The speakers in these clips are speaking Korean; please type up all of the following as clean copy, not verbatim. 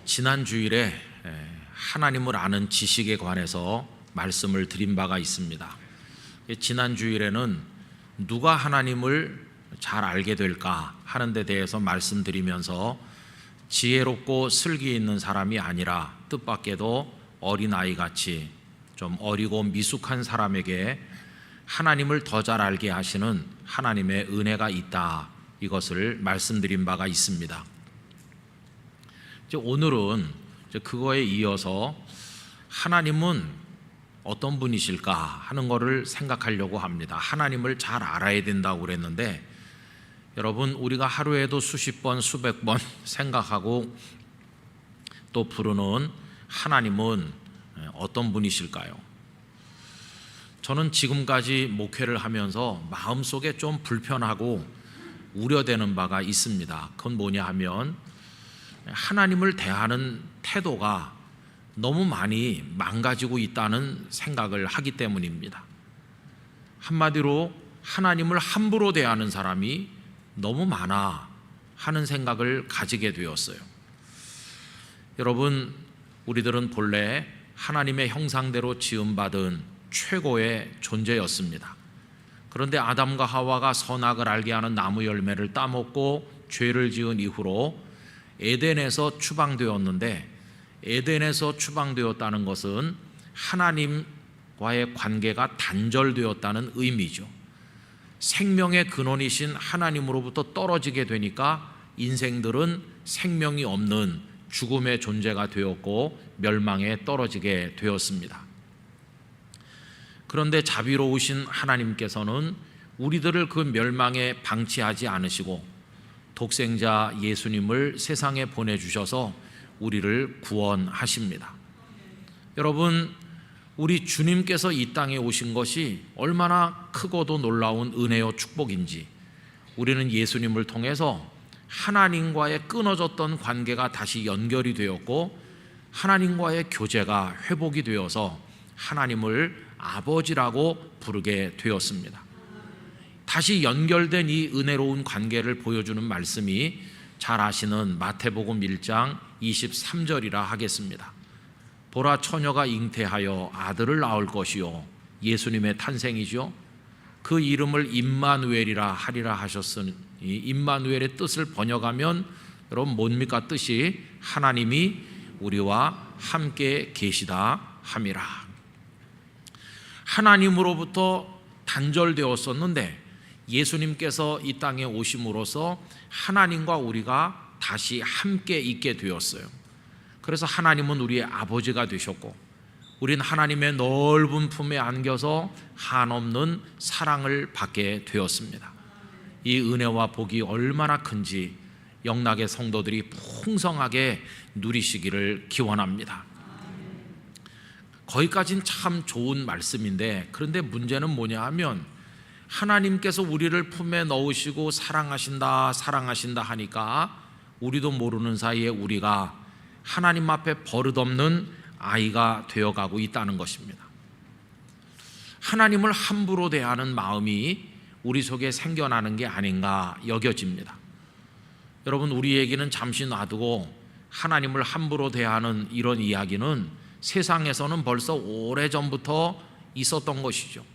지난 주일에 하나님을 아는 지식에 관해서 말씀을 드린 바가 있습니다. 지난 주일에는 누가 하나님을 잘 알게 될까 하는 데 대해서 말씀드리면서 지혜롭고 슬기 있는 사람이 아니라 뜻밖에도 어린아이같이 좀 어리고 미숙한 사람에게 하나님을 더 잘 알게 하시는 하나님의 은혜가 있다, 이것을 말씀드린 바가 있습니다. 오늘은 그거에 이어서 하나님은 어떤 분이실까 하는 것을 생각하려고 합니다. 하나님을 잘 알아야 된다고 그랬는데, 여러분, 우리가 하루에도 수십 번 수백 번 생각하고 또 부르는 하나님은 어떤 분이실까요? 저는 지금까지 목회를 하면서 마음속에 좀 불편하고 우려되는 바가 있습니다. 그건 뭐냐 하면 하나님을 대하는 태도가 너무 많이 망가지고 있다는 생각을 하기 때문입니다. 한마디로 하나님을 함부로 대하는 사람이 너무 많아 하는 생각을 가지게 되었어요. 여러분, 우리들은 본래 하나님의 형상대로 지음받은 최고의 존재였습니다. 그런데 아담과 하와가 선악을 알게 하는 나무 열매를 따먹고 죄를 지은 이후로 에덴에서 추방되었는데, 에덴에서 추방되었다는 것은 하나님과의 관계가 단절되었다는 의미죠. 생명의 근원이신 하나님으로부터 떨어지게 되니까 인생들은 생명이 없는 죽음의 존재가 되었고 멸망에 떨어지게 되었습니다. 그런데 자비로우신 하나님께서는 우리들을 그 멸망에 방치하지 않으시고 독생자 예수님을 세상에 보내주셔서 우리를 구원하십니다. 여러분, 우리 주님께서 이 땅에 오신 것이 얼마나 크고도 놀라운 은혜요 축복인지, 우리는 예수님을 통해서 하나님과의 끊어졌던 관계가 다시 연결이 되었고 하나님과의 교제가 회복이 되어서 하나님을 아버지라고 부르게 되었습니다. 다시 연결된 이 은혜로운 관계를 보여주는 말씀이 잘 아시는 마태복음 1장 23절이라 하겠습니다. 보라, 처녀가 잉태하여 아들을 낳을 것이요, 예수님의 탄생이죠. 그 이름을 임마누엘이라 하리라 하셨으니, 임마누엘의 뜻을 번역하면 여러분 뭡니까? 뜻이 하나님이 우리와 함께 계시다 함이라. 하나님으로부터 단절되었었는데 예수님께서 이 땅에 오심으로써 하나님과 우리가 다시 함께 있게 되었어요. 그래서 하나님은 우리의 아버지가 되셨고 우린 하나님의 넓은 품에 안겨서 한없는 사랑을 받게 되었습니다. 이 은혜와 복이 얼마나 큰지 영락의 성도들이 풍성하게 누리시기를 기원합니다. 거기까지는 참 좋은 말씀인데, 그런데 문제는 뭐냐 하면 하나님께서 우리를 품에 넣으시고 사랑하신다 하니까 우리도 모르는 사이에 우리가 하나님 앞에 버릇없는 아이가 되어가고 있다는 것입니다. 하나님을 함부로 대하는 마음이 우리 속에 생겨나는 게 아닌가 여겨집니다. 여러분, 우리 얘기는 잠시 놔두고 하나님을 함부로 대하는 이런 이야기는 세상에서는 벌써 오래전부터 있었던 것이죠.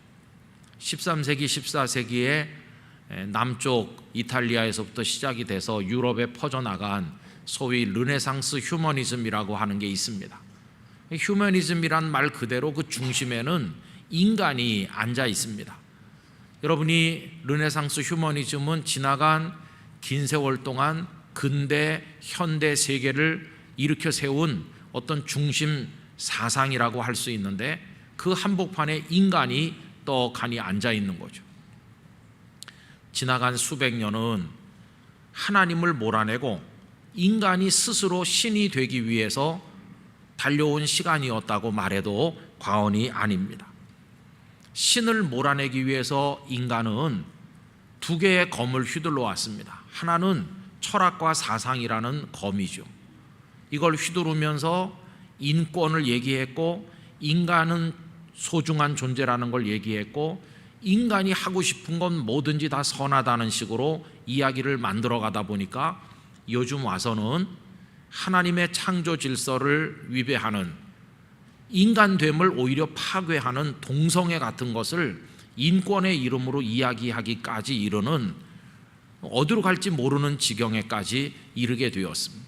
13세기, 14세기에 남쪽 이탈리아에서부터 시작이 돼서 유럽에 퍼져나간 소위 르네상스 휴머니즘이라고 하는 게 있습니다. 휴머니즘이란 말 그대로 그 중심에는 인간이 앉아 있습니다. 여러분이 르네상스 휴머니즘은 지나간 긴 세월 동안 근대, 현대 세계를 일으켜 세운 어떤 중심 사상이라고 할 수 있는데, 그 한복판에 인간이 떡하니 앉아 있는 거죠. 지나간 수백 년은 하나님을 몰아내고 인간이 스스로 신이 되기 위해서 달려온 시간이었다고 말해도 과언이 아닙니다. 신을 몰아내기 위해서 인간은 두 개의 검을 휘둘러 왔습니다. 하나는 철학과 사상이라는 검이죠. 이걸 휘두르면서 인권을 얘기했고, 인간은 소중한 존재라는 걸 얘기했고, 인간이 하고 싶은 건 뭐든지 다 선하다는 식으로 이야기를 만들어 가다 보니까 요즘 와서는 하나님의 창조 질서를 위배하는, 인간됨을 오히려 파괴하는 동성애 같은 것을 인권의 이름으로 이야기하기까지 이르는, 어디로 갈지 모르는 지경에까지 이르게 되었습니다.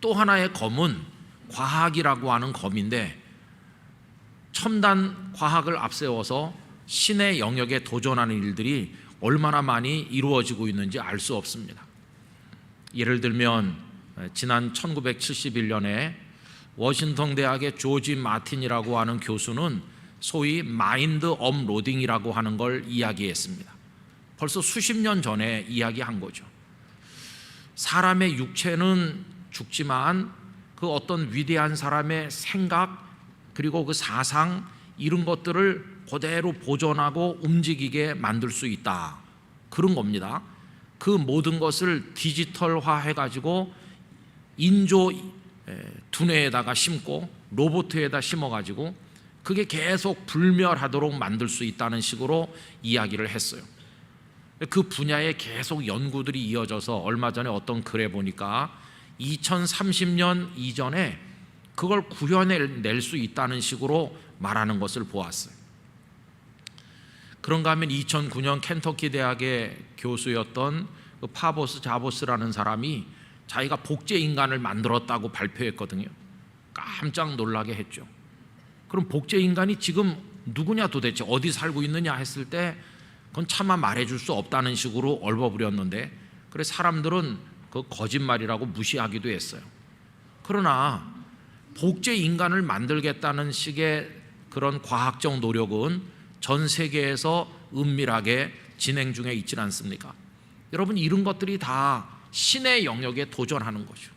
또 하나의 검은 과학이라고 하는 검인데, 첨단 과학을 앞세워서 신의 영역에 도전하는 일들이 얼마나 많이 이루어지고 있는지 알 수 없습니다. 예를 들면 지난 1971년에 워싱턴 대학의 조지 마틴이라고 하는 교수는 소위 마인드 업로딩이라고 하는 걸 이야기했습니다. 벌써 수십 년 전에 이야기한 거죠. 사람의 육체는 죽지만 그 어떤 위대한 사람의 생각 그리고 그 사상, 이런 것들을 그대로 보존하고 움직이게 만들 수 있다, 그런 겁니다. 그 모든 것을 디지털화 해가지고 인조 두뇌에다가 심고 로봇에다 심어가지고 그게 계속 불멸하도록 만들 수 있다는 식으로 이야기를 했어요. 그 분야에 계속 연구들이 이어져서 얼마 전에 어떤 글에 보니까 2030년 이전에 그걸 구현해낼 수 있다는 식으로 말하는 것을 보았어요. 그런가 하면 2009년 켄터키 대학의 교수였던 그 파보스 자보스라는 사람이 자기가 복제 인간을 만들었다고 발표했거든요. 깜짝 놀라게 했죠. 그럼 복제 인간이 지금 누구냐, 도대체 어디 살고 있느냐 했을 때 그건 차마 말해줄 수 없다는 식으로 얼버무렸는데, 그래 사람들은 그 거짓말이라고 무시하기도 했어요. 그러나 복제 인간을 만들겠다는 식의 그런 과학적 노력은 전 세계에서 은밀하게 진행 중에 있지 않습니까? 여러분, 이런 것들이 다 신의 영역에 도전하는 거죠.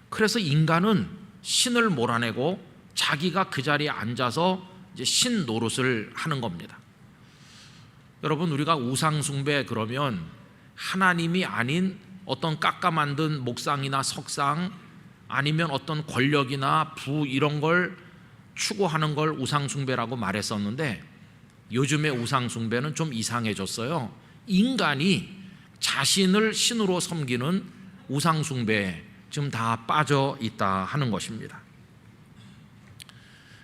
그래서 인간은 신을 몰아내고 자기가 그 자리에 앉아서 이제 신 노릇을 하는 겁니다. 여러분, 우리가 우상숭배 그러면 하나님이 아닌 어떤 깎아 만든 목상이나 석상, 아니면 어떤 권력이나 부, 이런 걸 추구하는 걸 우상숭배라고 말했었는데, 요즘의 우상숭배는 좀 이상해졌어요. 인간이 자신을 신으로 섬기는 우상숭배에 지금 다 빠져 있다 하는 것입니다.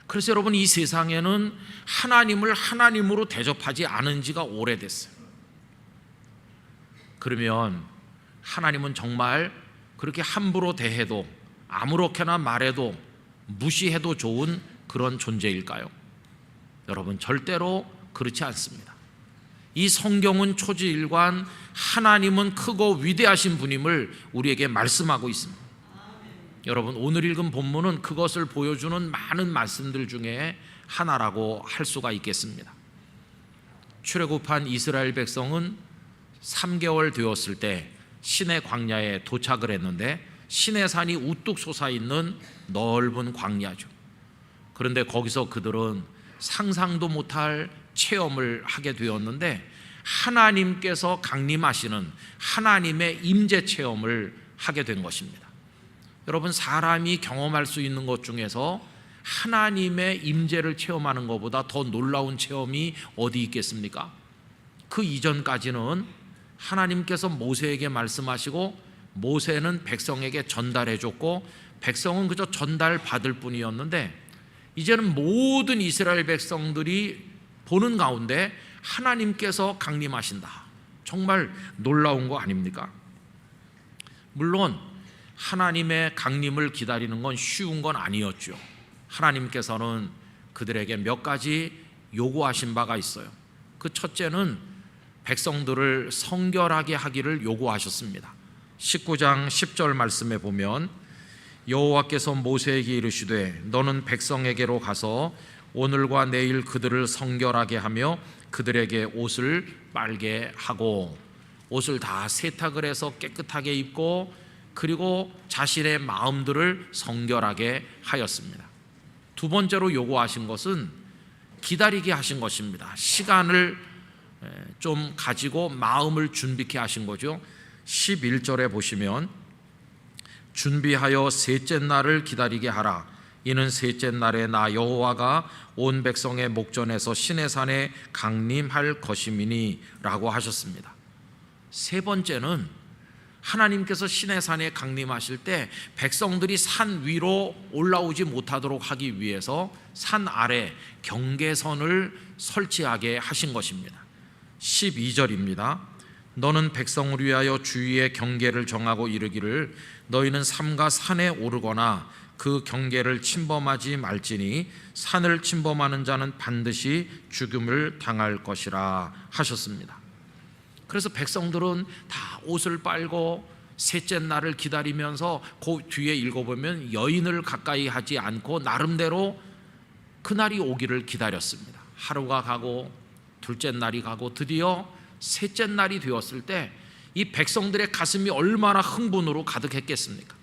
그래서 여러분, 이 세상에는 하나님을 하나님으로 대접하지 않은 지가 오래됐어요. 그러면 하나님은 정말 그렇게 함부로 대해도, 아무렇게나 말해도, 무시해도 좋은 그런 존재일까요? 여러분, 절대로 그렇지 않습니다. 이 성경은 초지일관 하나님은 크고 위대하신 분임을 우리에게 말씀하고 있습니다. 여러분, 오늘 읽은 본문은 그것을 보여주는 많은 말씀들 중에 하나라고 할 수가 있겠습니다. 출애굽한 이스라엘 백성은 3개월 되었을 때 시내 광야에 도착을 했는데, 시내산이 우뚝 솟아있는 넓은 광야죠. 그런데 거기서 그들은 상상도 못할 체험을 하게 되었는데, 하나님께서 강림하시는 하나님의 임재 체험을 하게 된 것입니다. 여러분, 사람이 경험할 수 있는 것 중에서 하나님의 임재를 체험하는 것보다 더 놀라운 체험이 어디 있겠습니까? 그 이전까지는 하나님께서 모세에게 말씀하시고 모세는 백성에게 전달해 줬고 백성은 그저 전달받을 뿐이었는데, 이제는 모든 이스라엘 백성들이 보는 가운데 하나님께서 강림하신다. 정말 놀라운 거 아닙니까? 물론 하나님의 강림을 기다리는 건 쉬운 건 아니었죠. 하나님께서는 그들에게 몇 가지 요구하신 바가 있어요. 그 첫째는 백성들을 성결하게 하기를 요구하셨습니다. 19장 10절 말씀에 보면, 여호와께서 모세에게 이르시되 너는 백성에게로 가서 오늘과 내일 그들을 성결하게 하며 그들에게 옷을 빨게 하고, 옷을 다 세탁을 해서 깨끗하게 입고, 그리고 자신의 마음들을 성결하게 하였습니다. 두 번째로 요구하신 것은 기다리게 하신 것입니다. 시간을 좀 가지고 마음을 준비케 하신 거죠. 11절에 보시면, 준비하여 셋째 날을 기다리게 하라. 이는 셋째 날에 나 여호와가 온 백성의 목전에서 시내산에 강림할 것임이니 라고 하셨습니다. 세 번째는 하나님께서 시내산에 강림하실 때 백성들이 산 위로 올라오지 못하도록 하기 위해서 산 아래 경계선을 설치하게 하신 것입니다. 12절입니다. 너는 백성을 위하여 주위의 경계를 정하고 이르기를 너희는 삼가 산에 오르거나 그 경계를 침범하지 말지니 산을 침범하는 자는 반드시 죽음을 당할 것이라 하셨습니다. 그래서 백성들은 다 옷을 빨고 셋째 날을 기다리면서 그 뒤에 읽어보면 여인을 가까이 하지 않고 나름대로 그날이 오기를 기다렸습니다. 하루가 가고 둘째 날이 가고 드디어 셋째 날이 되었을 때 이 백성들의 가슴이 얼마나 흥분으로 가득했겠습니까?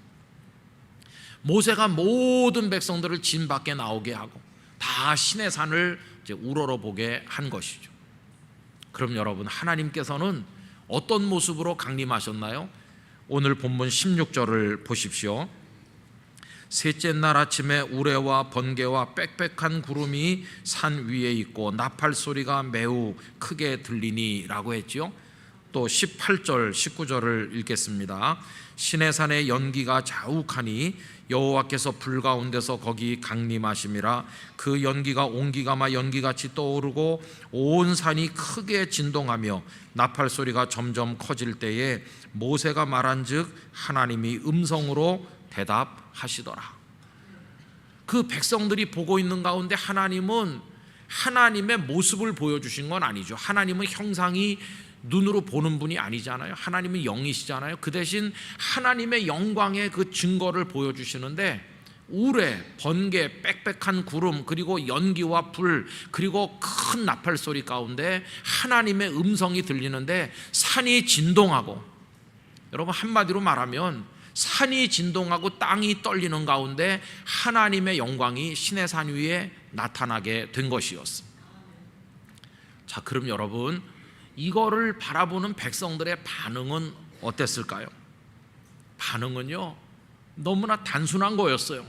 모세가 모든 백성들을 진 밖에 나오게 하고 다 시내산을 이제 우러러보게 한 것이죠. 그럼 여러분, 하나님께서는 어떤 모습으로 강림하셨나요? 오늘 본문 16절을 보십시오. 셋째 날 아침에 우레와 번개와 빽빽한 구름이 산 위에 있고 나팔 소리가 매우 크게 들리니 라고 했지요. 또 18절 19절을 읽겠습니다. 시내산의 연기가 자욱하니 여호와께서 불 가운데서 거기 강림하심이라. 그 연기가 온기가마 연기같이 떠오르고 온 산이 크게 진동하며 나팔 소리가 점점 커질 때에 모세가 말한즉 하나님이 음성으로 대답하시더라. 그 백성들이 보고 있는 가운데 하나님은 하나님의 모습을 보여주신 건 아니죠. 하나님은 형상이 눈으로 보는 분이 아니잖아요. 하나님은 영이시잖아요. 그 대신 하나님의 영광의 그 증거를 보여주시는데 우레, 번개, 빽빽한 구름, 그리고 연기와 불, 그리고 큰 나팔 소리 가운데 하나님의 음성이 들리는데 산이 진동하고, 여러분 한마디로 말하면 산이 진동하고 땅이 떨리는 가운데 하나님의 영광이 시내산 위에 나타나게 된 것이었습니다. 자, 그럼 여러분, 이거를 바라보는 백성들의 반응은 어땠을까요? 반응은요, 너무나 단순한 거였어요.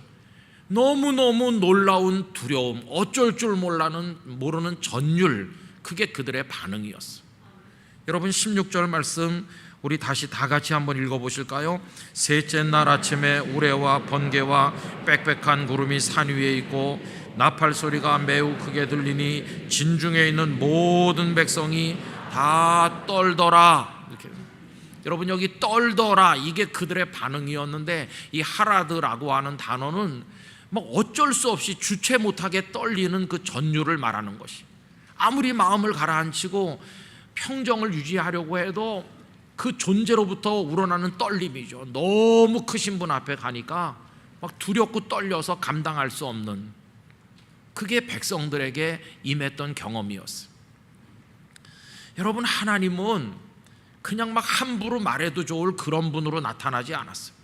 너무너무 놀라운 두려움, 어쩔 줄 모르는 전율, 그게 그들의 반응이었어요. 여러분 16절 말씀 우리 다시 다 같이 한번 읽어보실까요? 셋째 날 아침에 우레와 번개와 빽빽한 구름이 산 위에 있고 나팔 소리가 매우 크게 들리니 진중에 있는 모든 백성이 다 떨더라. 이렇게. 여러분 여기 떨더라, 이게 그들의 반응이었는데 이 하라드라고 하는 단어는 뭐 어쩔 수 없이 주체 못하게 떨리는 그 전율을 말하는 것이, 아무리 마음을 가라앉히고 평정을 유지하려고 해도 그 존재로부터 우러나는 떨림이죠. 너무 크신 분 앞에 가니까 막 두렵고 떨려서 감당할 수 없는, 그게 백성들에게 임했던 경험이었어요. 여러분, 하나님은 그냥 막 함부로 말해도 좋을 그런 분으로 나타나지 않았어요.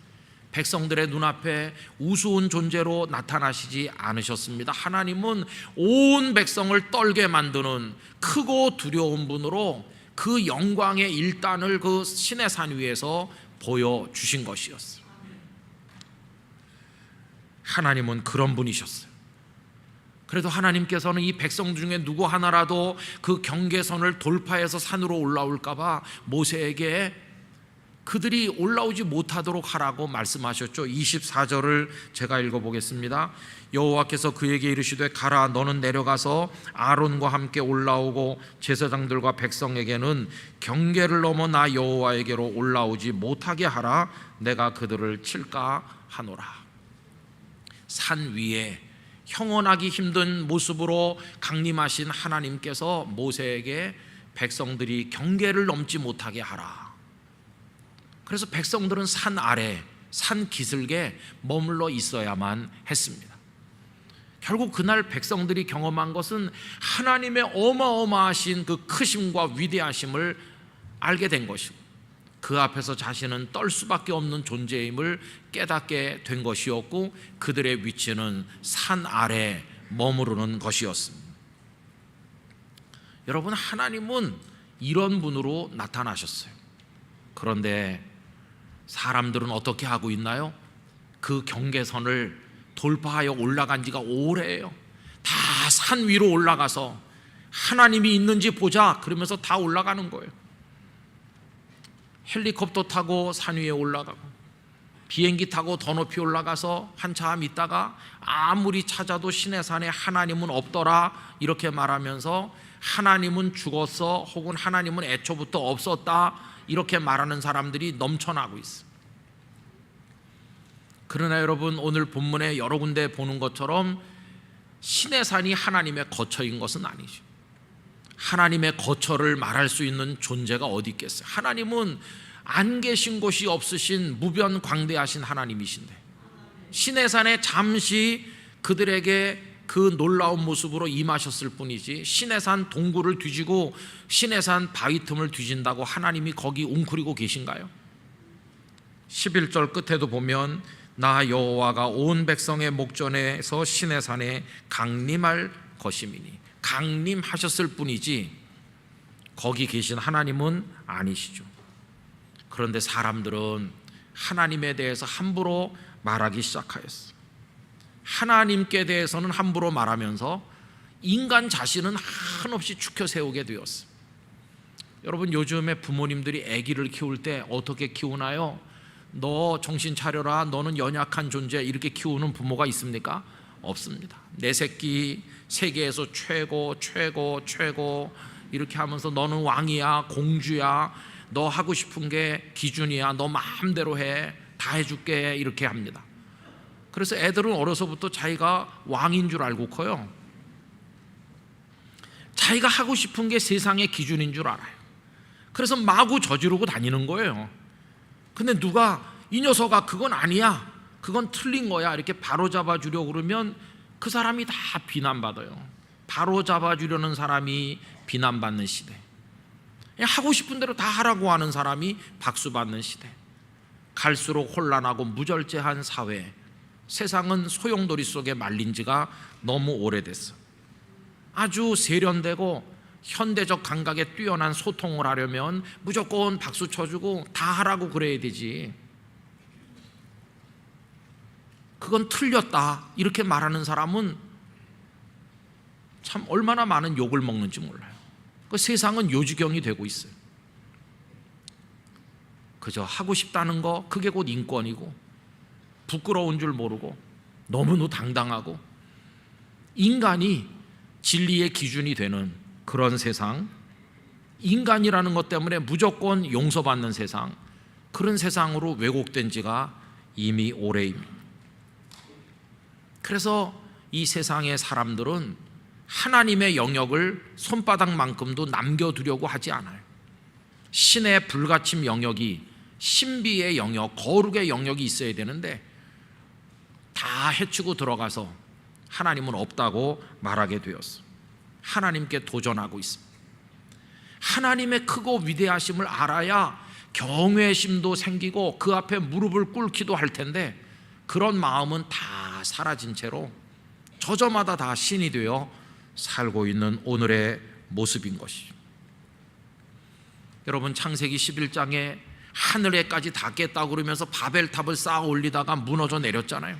백성들의 눈앞에 우스운 존재로 나타나시지 않으셨습니다. 하나님은 온 백성을 떨게 만드는 크고 두려운 분으로 그 영광의 일단을 그 시내산 위에서 보여주신 것이었어요. 하나님은 그런 분이셨어요. 그래도 하나님께서는 이 백성 중에 누구 하나라도 그 경계선을 돌파해서 산으로 올라올까 봐 모세에게 그들이 올라오지 못하도록 하라고 말씀하셨죠. 24절을 제가 읽어보겠습니다. 여호와께서 그에게 이르시되 가라, 너는 내려가서 아론과 함께 올라오고 제사장들과 백성에게는 경계를 넘어 나 여호와에게로 올라오지 못하게 하라. 내가 그들을 칠까 하노라. 산 위에 형언하기 힘든 모습으로 강림하신 하나님께서 모세에게 백성들이 경계를 넘지 못하게 하라. 그래서 백성들은 산 아래, 산 기슭에 머물러 있어야만 했습니다. 결국 그날 백성들이 경험한 것은 하나님의 어마어마하신 그 크심과 위대하심을 알게 된 것이고, 그 앞에서 자신은 떨 수밖에 없는 존재임을 깨닫게 된 것이었고, 그들의 위치는 산 아래 머무르는 것이었습니다. 여러분, 하나님은 이런 분으로 나타나셨어요. 그런데 사람들은 어떻게 하고 있나요? 그 경계선을 돌파하여 올라간 지가 오래예요. 다 산 위로 올라가서 하나님이 있는지 보자 그러면서 다 올라가는 거예요. 헬리콥터 타고 산 위에 올라가고 비행기 타고 더 높이 올라가서 한참 있다가 아무리 찾아도 시내산에 하나님은 없더라 이렇게 말하면서 하나님은 죽었어 혹은 하나님은 애초부터 없었다 이렇게 말하는 사람들이 넘쳐나고 있어요. 그러나 여러분, 오늘 본문에 여러 군데 보는 것처럼 시내산이 하나님의 거처인 것은 아니죠. 하나님의 거처를 말할 수 있는 존재가 어디 있겠어요? 하나님은 안 계신 곳이 없으신 무변광대하신 하나님이신데 시내산에 잠시 그들에게 그 놀라운 모습으로 임하셨을 뿐이지 시내산 동굴을 뒤지고 시내산 바위 틈을 뒤진다고 하나님이 거기 웅크리고 계신가요? 11절 끝에도 보면 나 여호와가 온 백성의 목전에서 시내산에 강림할 것임이니, 강림하셨을 뿐이지 거기 계신 하나님은 아니시죠. 그런데 사람들은 하나님에 대해서 함부로 말하기 시작하였어요. 하나님께 대해서는 함부로 말하면서 인간 자신은 한없이 축혀 세우게 되었어요. 여러분, 요즘에 부모님들이 아기를 키울 때 어떻게 키우나요? 너 정신 차려라, 너는 연약한 존재, 이렇게 키우는 부모가 있습니까? 없습니다. 내 새끼 세계에서 최고 이렇게 하면서 너는 왕이야, 공주야, 너 하고 싶은 게 기준이야, 너 마음대로 해, 다 해줄게, 이렇게 합니다. 그래서 애들은 어려서부터 자기가 왕인 줄 알고 커요. 자기가 하고 싶은 게 세상의 기준인 줄 알아요. 그래서 마구 저지르고 다니는 거예요. 근데 누가 이 녀석아 그건 아니야, 그건 틀린 거야, 이렇게 바로잡아 주려고 그러면 그 사람이 다 비난받아요. 바로잡아 주려는 사람이 비난받는 시대, 하고 싶은 대로 다 하라고 하는 사람이 박수받는 시대, 갈수록 혼란하고 무절제한 사회, 세상은 소용돌이 속에 말린 지가 너무 오래됐어. 아주 세련되고 현대적 감각에 뛰어난 소통을 하려면 무조건 박수 쳐주고 다 하라고 그래야 되지. 그건 틀렸다 이렇게 말하는 사람은 참 얼마나 많은 욕을 먹는지 몰라요. 그 세상은 요지경이 되고 있어요. 그저 하고 싶다는 거, 그게 곧 인권이고, 부끄러운 줄 모르고 너무너무 당당하고 인간이 진리의 기준이 되는 그런 세상, 인간이라는 것 때문에 무조건 용서받는 세상, 그런 세상으로 왜곡된 지가 이미 오래입니다. 그래서 이 세상의 사람들은 하나님의 영역을 손바닥만큼도 남겨두려고 하지 않아요. 신의 불가침 영역이, 신비의 영역, 거룩의 영역이 있어야 되는데 다 해치고 들어가서 하나님은 없다고 말하게 되었어. 하나님께 도전하고 있습니다. 하나님의 크고 위대하심을 알아야 경외심도 생기고 그 앞에 무릎을 꿇기도 할 텐데 그런 마음은 다 사라진 채로 저저마다 다 신이 되어 살고 있는 오늘의 모습인 것이죠. 여러분, 창세기 11장에 하늘에까지 닿겠다고 그러면서 바벨탑을 쌓아 올리다가 무너져 내렸잖아요.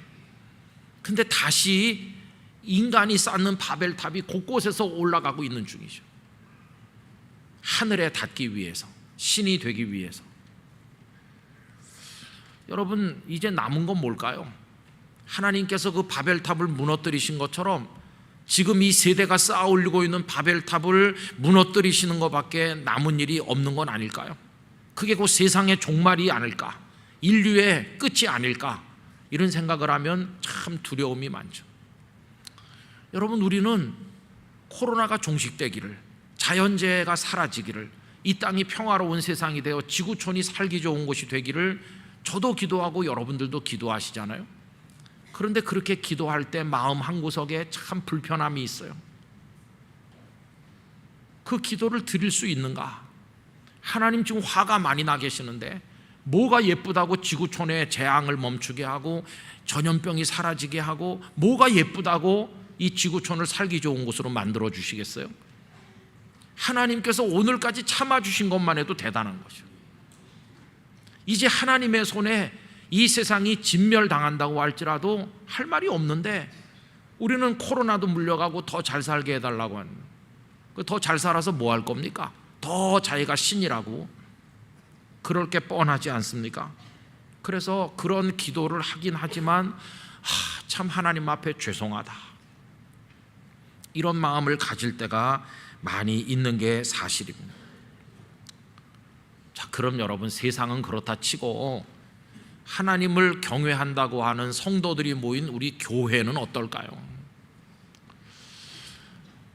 근데 다시 인간이 쌓는 바벨탑이 곳곳에서 올라가고 있는 중이죠. 하늘에 닿기 위해서, 신이 되기 위해서. 여러분, 이제 남은 건 뭘까요? 하나님께서 그 바벨탑을 무너뜨리신 것처럼 지금 이 세대가 쌓아 올리고 있는 바벨탑을 무너뜨리시는 것밖에 남은 일이 없는 건 아닐까요? 그게 곧 세상의 종말이 아닐까, 인류의 끝이 아닐까, 이런 생각을 하면 참 두려움이 많죠. 여러분, 우리는 코로나가 종식되기를, 자연재해가 사라지기를, 이 땅이 평화로운 세상이 되어 지구촌이 살기 좋은 곳이 되기를 저도 기도하고 여러분들도 기도하시잖아요. 그런데 그렇게 기도할 때 마음 한구석에 참 불편함이 있어요. 그 기도를 드릴 수 있는가? 하나님 지금 화가 많이 나 계시는데 뭐가 예쁘다고 지구촌의 재앙을 멈추게 하고 전염병이 사라지게 하고 뭐가 예쁘다고 이 지구촌을 살기 좋은 곳으로 만들어 주시겠어요? 하나님께서 오늘까지 참아주신 것만 해도 대단한 거죠. 이제 하나님의 손에 이 세상이 진멸당한다고 할지라도 할 말이 없는데 우리는 코로나도 물려가고 더 잘 살게 해달라고 하는 거예요. 더 잘 살아서 뭐 할 겁니까? 더 자기가 신이라고. 그럴 게 뻔하지 않습니까? 그래서 그런 기도를 하긴 하지만 참 하나님 앞에 죄송하다, 이런 마음을 가질 때가 많이 있는 게 사실입니다. 자, 그럼 여러분, 세상은 그렇다 치고 하나님을 경외한다고 하는 성도들이 모인 우리 교회는 어떨까요?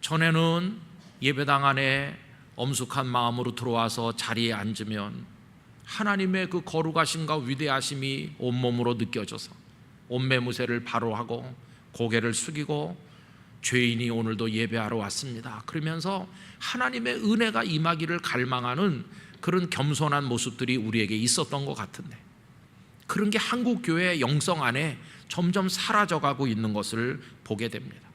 전에는 예배당 안에 엄숙한 마음으로 들어와서 자리에 앉으면 하나님의 그 거룩하심과 위대하심이 온몸으로 느껴져서 옷매무새를 바로 하고 고개를 숙이고 죄인이 오늘도 예배하러 왔습니다, 그러면서 하나님의 은혜가 임하기를 갈망하는 그런 겸손한 모습들이 우리에게 있었던 것 같은데, 그런 게 한국 교회의 영성 안에 점점 사라져가고 있는 것을 보게 됩니다.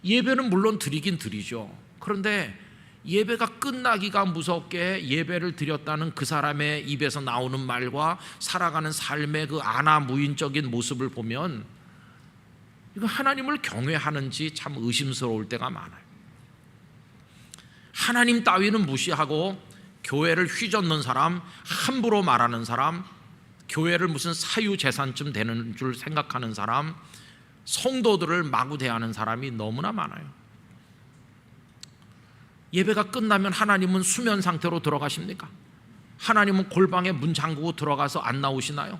예배는 물론 드리긴 드리죠. 그런데 예배가 끝나기가 무섭게 예배를 드렸다는 그 사람의 입에서 나오는 말과 살아가는 삶의 그 아나무인적인 모습을 보면 이거 하나님을 경외하는지 참 의심스러울 때가 많아요. 하나님 따위는 무시하고 교회를 휘젓는 사람, 함부로 말하는 사람, 교회를 무슨 사유재산쯤 되는 줄 생각하는 사람, 성도들을 마구 대하는 사람이 너무나 많아요. 예배가 끝나면 하나님은 수면 상태로 들어가십니까? 하나님은 골방에 문 잠그고 들어가서 안 나오시나요?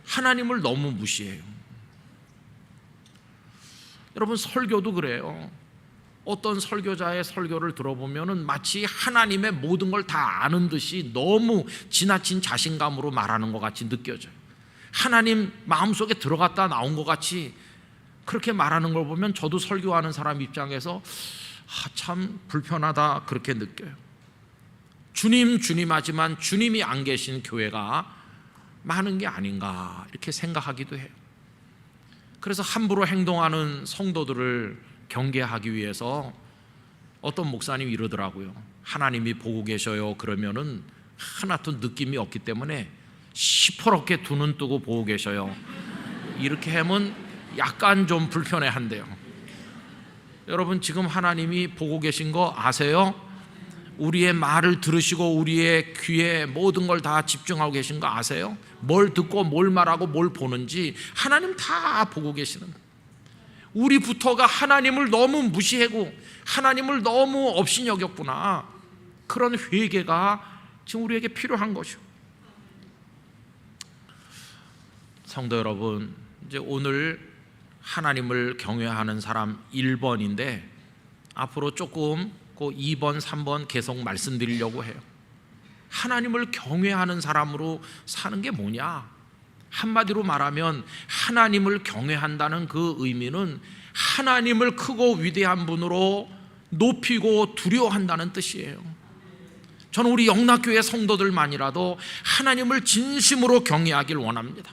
하나님을 너무 무시해요. 여러분, 설교도 그래요. 어떤 설교자의 설교를 들어보면은 마치 하나님의 모든 걸 다 아는 듯이 너무 지나친 자신감으로 말하는 것 같이 느껴져요. 하나님 마음속에 들어갔다 나온 것 같이 그렇게 말하는 걸 보면 저도 설교하는 사람 입장에서 참 불편하다, 그렇게 느껴요. 주님 하지만 주님이 안 계신 교회가 많은 게 아닌가, 이렇게 생각하기도 해요. 그래서 함부로 행동하는 성도들을 경계하기 위해서 어떤 목사님이 이러더라고요. 하나님이 보고 계셔요. 그러면은 하나도 느낌이 없기 때문에 시퍼렇게 두 눈 뜨고 보고 계셔요. 이렇게 하면 약간 좀 불편해한대요. 여러분, 지금 하나님이 보고 계신 거 아세요? 우리의 말을 들으시고 우리의 귀에 모든 걸 다 집중하고 계신 거 아세요? 뭘 듣고 뭘 말하고 뭘 보는지 하나님 다 보고 계시는 거예요. 우리부터가 하나님을 너무 무시하고 하나님을 너무 없이 여겼구나, 그런 회개가 지금 우리에게 필요한 것이죠. 성도 여러분, 이제 오늘 하나님을 경외하는 사람 1번인데 앞으로 조금 그 2번, 3번 계속 말씀드리려고 해요. 하나님을 경외하는 사람으로 사는 게 뭐냐? 한마디로 말하면 하나님을 경외한다는 그 의미는 하나님을 크고 위대한 분으로 높이고 두려워한다는 뜻이에요. 저는 우리 영락교회 성도들만이라도 하나님을 진심으로 경외하길 원합니다.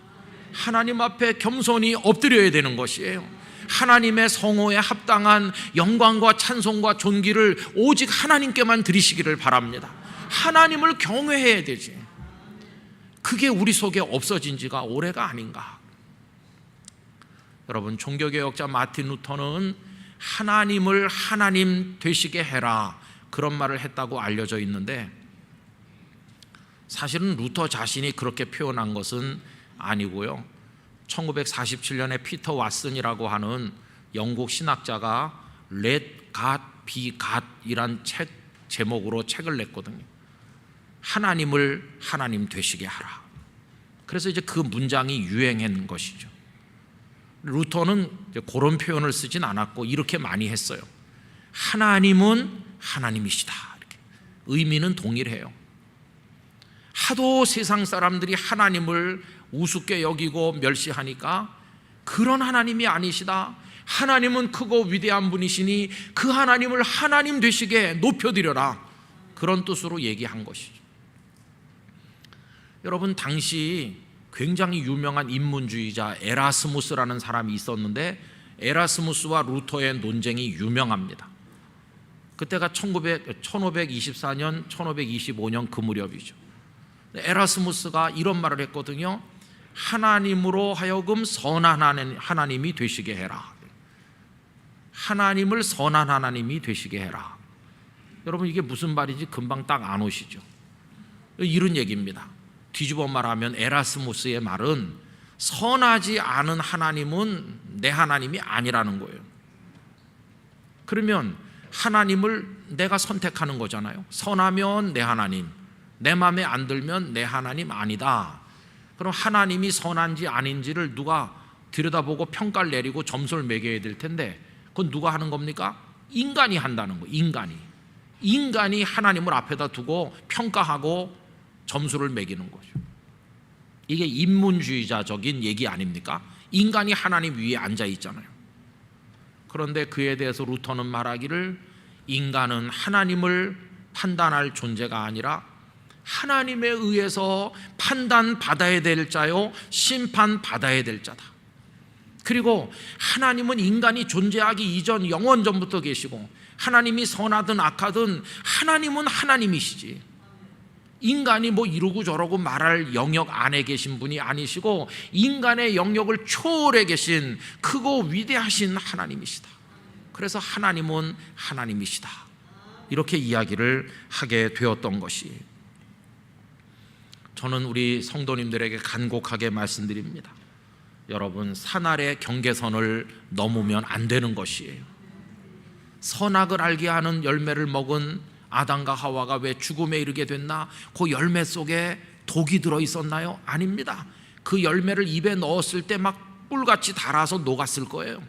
하나님 앞에 겸손히 엎드려야 되는 것이에요. 하나님의 성호에 합당한 영광과 찬송과 존귀를 오직 하나님께만 드리시기를 바랍니다. 하나님을 경외해야 되지. 그게 우리 속에 없어진 지가 오래가 아닌가. 여러분, 종교개혁자 마틴 루터는 하나님을 하나님 되시게 해라, 그런 말을 했다고 알려져 있는데, 사실은 루터 자신이 그렇게 표현한 것은 아니고요. 1947년에 피터 왓슨이라고 하는 영국 신학자가 Let God be God 이란 책 제목으로 책을 냈거든요. 하나님을 하나님 되시게 하라. 그래서 이제 그 문장이 유행한 것이죠. 루터는 그런 표현을 쓰진 않았고 이렇게 많이 했어요. 하나님은 하나님이시다, 이렇게. 의미는 동일해요. 하도 세상 사람들이 하나님을 우습게 여기고 멸시하니까 그런 하나님이 아니시다, 하나님은 크고 위대한 분이시니 그 하나님을 하나님 되시게 높여드려라, 그런 뜻으로 얘기한 것이죠. 여러분, 당시 굉장히 유명한 인문주의자 에라스무스라는 사람이 있었는데 에라스무스와 루터의 논쟁이 유명합니다. 그때가 1524년, 1525년 그 무렵이죠. 에라스무스가 이런 말을 했거든요. 하나님으로 하여금 선한 하나님이 되시게 해라. 하나님을 선한 하나님이 되시게 해라. 여러분, 이게 무슨 말인지 금방 딱 안 오시죠? 이런 얘기입니다. 뒤집어 말하면 에라스무스의 말은 선하지 않은 하나님은 내 하나님이 아니라는 거예요. 그러면 하나님을 내가 선택하는 거잖아요. 선하면 내 하나님, 내 마음에 안 들면 내 하나님 아니다. 그럼 하나님이 선한지 아닌지를 누가 들여다보고 평가를 내리고 점수를 매겨야 될 텐데 그건 누가 하는 겁니까? 인간이 한다는 거예요. 인간이 하나님을 앞에다 두고 평가하고 점수를 매기는 거죠. 이게 인문주의자적인 얘기 아닙니까? 인간이 하나님 위에 앉아 있잖아요. 그런데 그에 대해서 루터는 말하기를 인간은 하나님을 판단할 존재가 아니라 하나님에 의해서 판단받아야 될 자요 심판받아야 될 자다. 그리고 하나님은 인간이 존재하기 이전 영원 전부터 계시고 하나님이 선하든 악하든 하나님은 하나님이시지 인간이 뭐 이러고 저러고 말할 영역 안에 계신 분이 아니시고 인간의 영역을 초월해 계신 크고 위대하신 하나님이시다. 그래서 하나님은 하나님이시다. 이렇게 이야기를 하게 되었던 것이, 저는 우리 성도님들에게 간곡하게 말씀드립니다. 여러분, 산 아래 경계선을 넘으면 안 되는 것이에요. 선악을 알게 하는 열매를 먹은 아담과 하와가 왜 죽음에 이르게 됐나? 그 열매 속에 독이 들어있었나요? 아닙니다. 그 열매를 입에 넣었을 때 막 꿀같이 달아서 녹았을 거예요.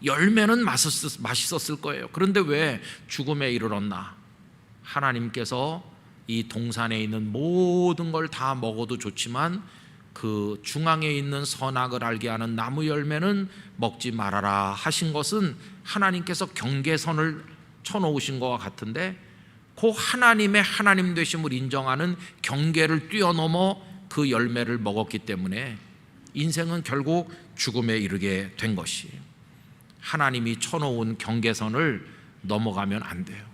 열매는 맛있었을 거예요. 그런데 왜 죽음에 이르렀나? 하나님께서 이 동산에 있는 모든 걸 다 먹어도 좋지만 그 중앙에 있는 선악을 알게 하는 나무 열매는 먹지 말아라 하신 것은 하나님께서 경계선을 쳐놓으신 것과 같은데, 그 하나님의 하나님 되심을 인정하는 경계를 뛰어넘어 그 열매를 먹었기 때문에 인생은 결국 죽음에 이르게 된 것이, 하나님이 쳐놓은 경계선을 넘어가면 안 돼요.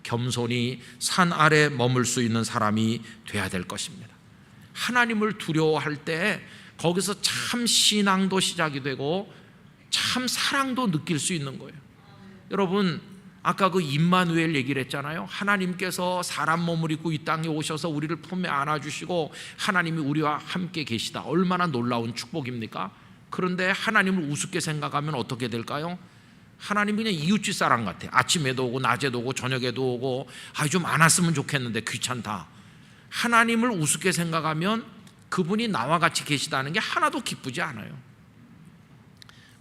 겸손히 산 아래 머물 수 있는 사람이 돼야 될 것입니다. 하나님을 두려워할 때 거기서 참 신앙도 시작이 되고 참 사랑도 느낄 수 있는 거예요. 여러분, 아까 그 임마누엘 얘기를 했잖아요. 하나님께서 사람 몸을 입고 이 땅에 오셔서 우리를 품에 안아주시고 하나님이 우리와 함께 계시다. 얼마나 놀라운 축복입니까? 그런데 하나님을 우습게 생각하면 어떻게 될까요? 하나님 그냥 이웃집 사람 같아. 아침에도 오고 낮에도 오고 저녁에도 오고 좀 안 왔으면 좋겠는데 귀찮다. 하나님을 우습게 생각하면 그분이 나와 같이 계시다는 게 하나도 기쁘지 않아요.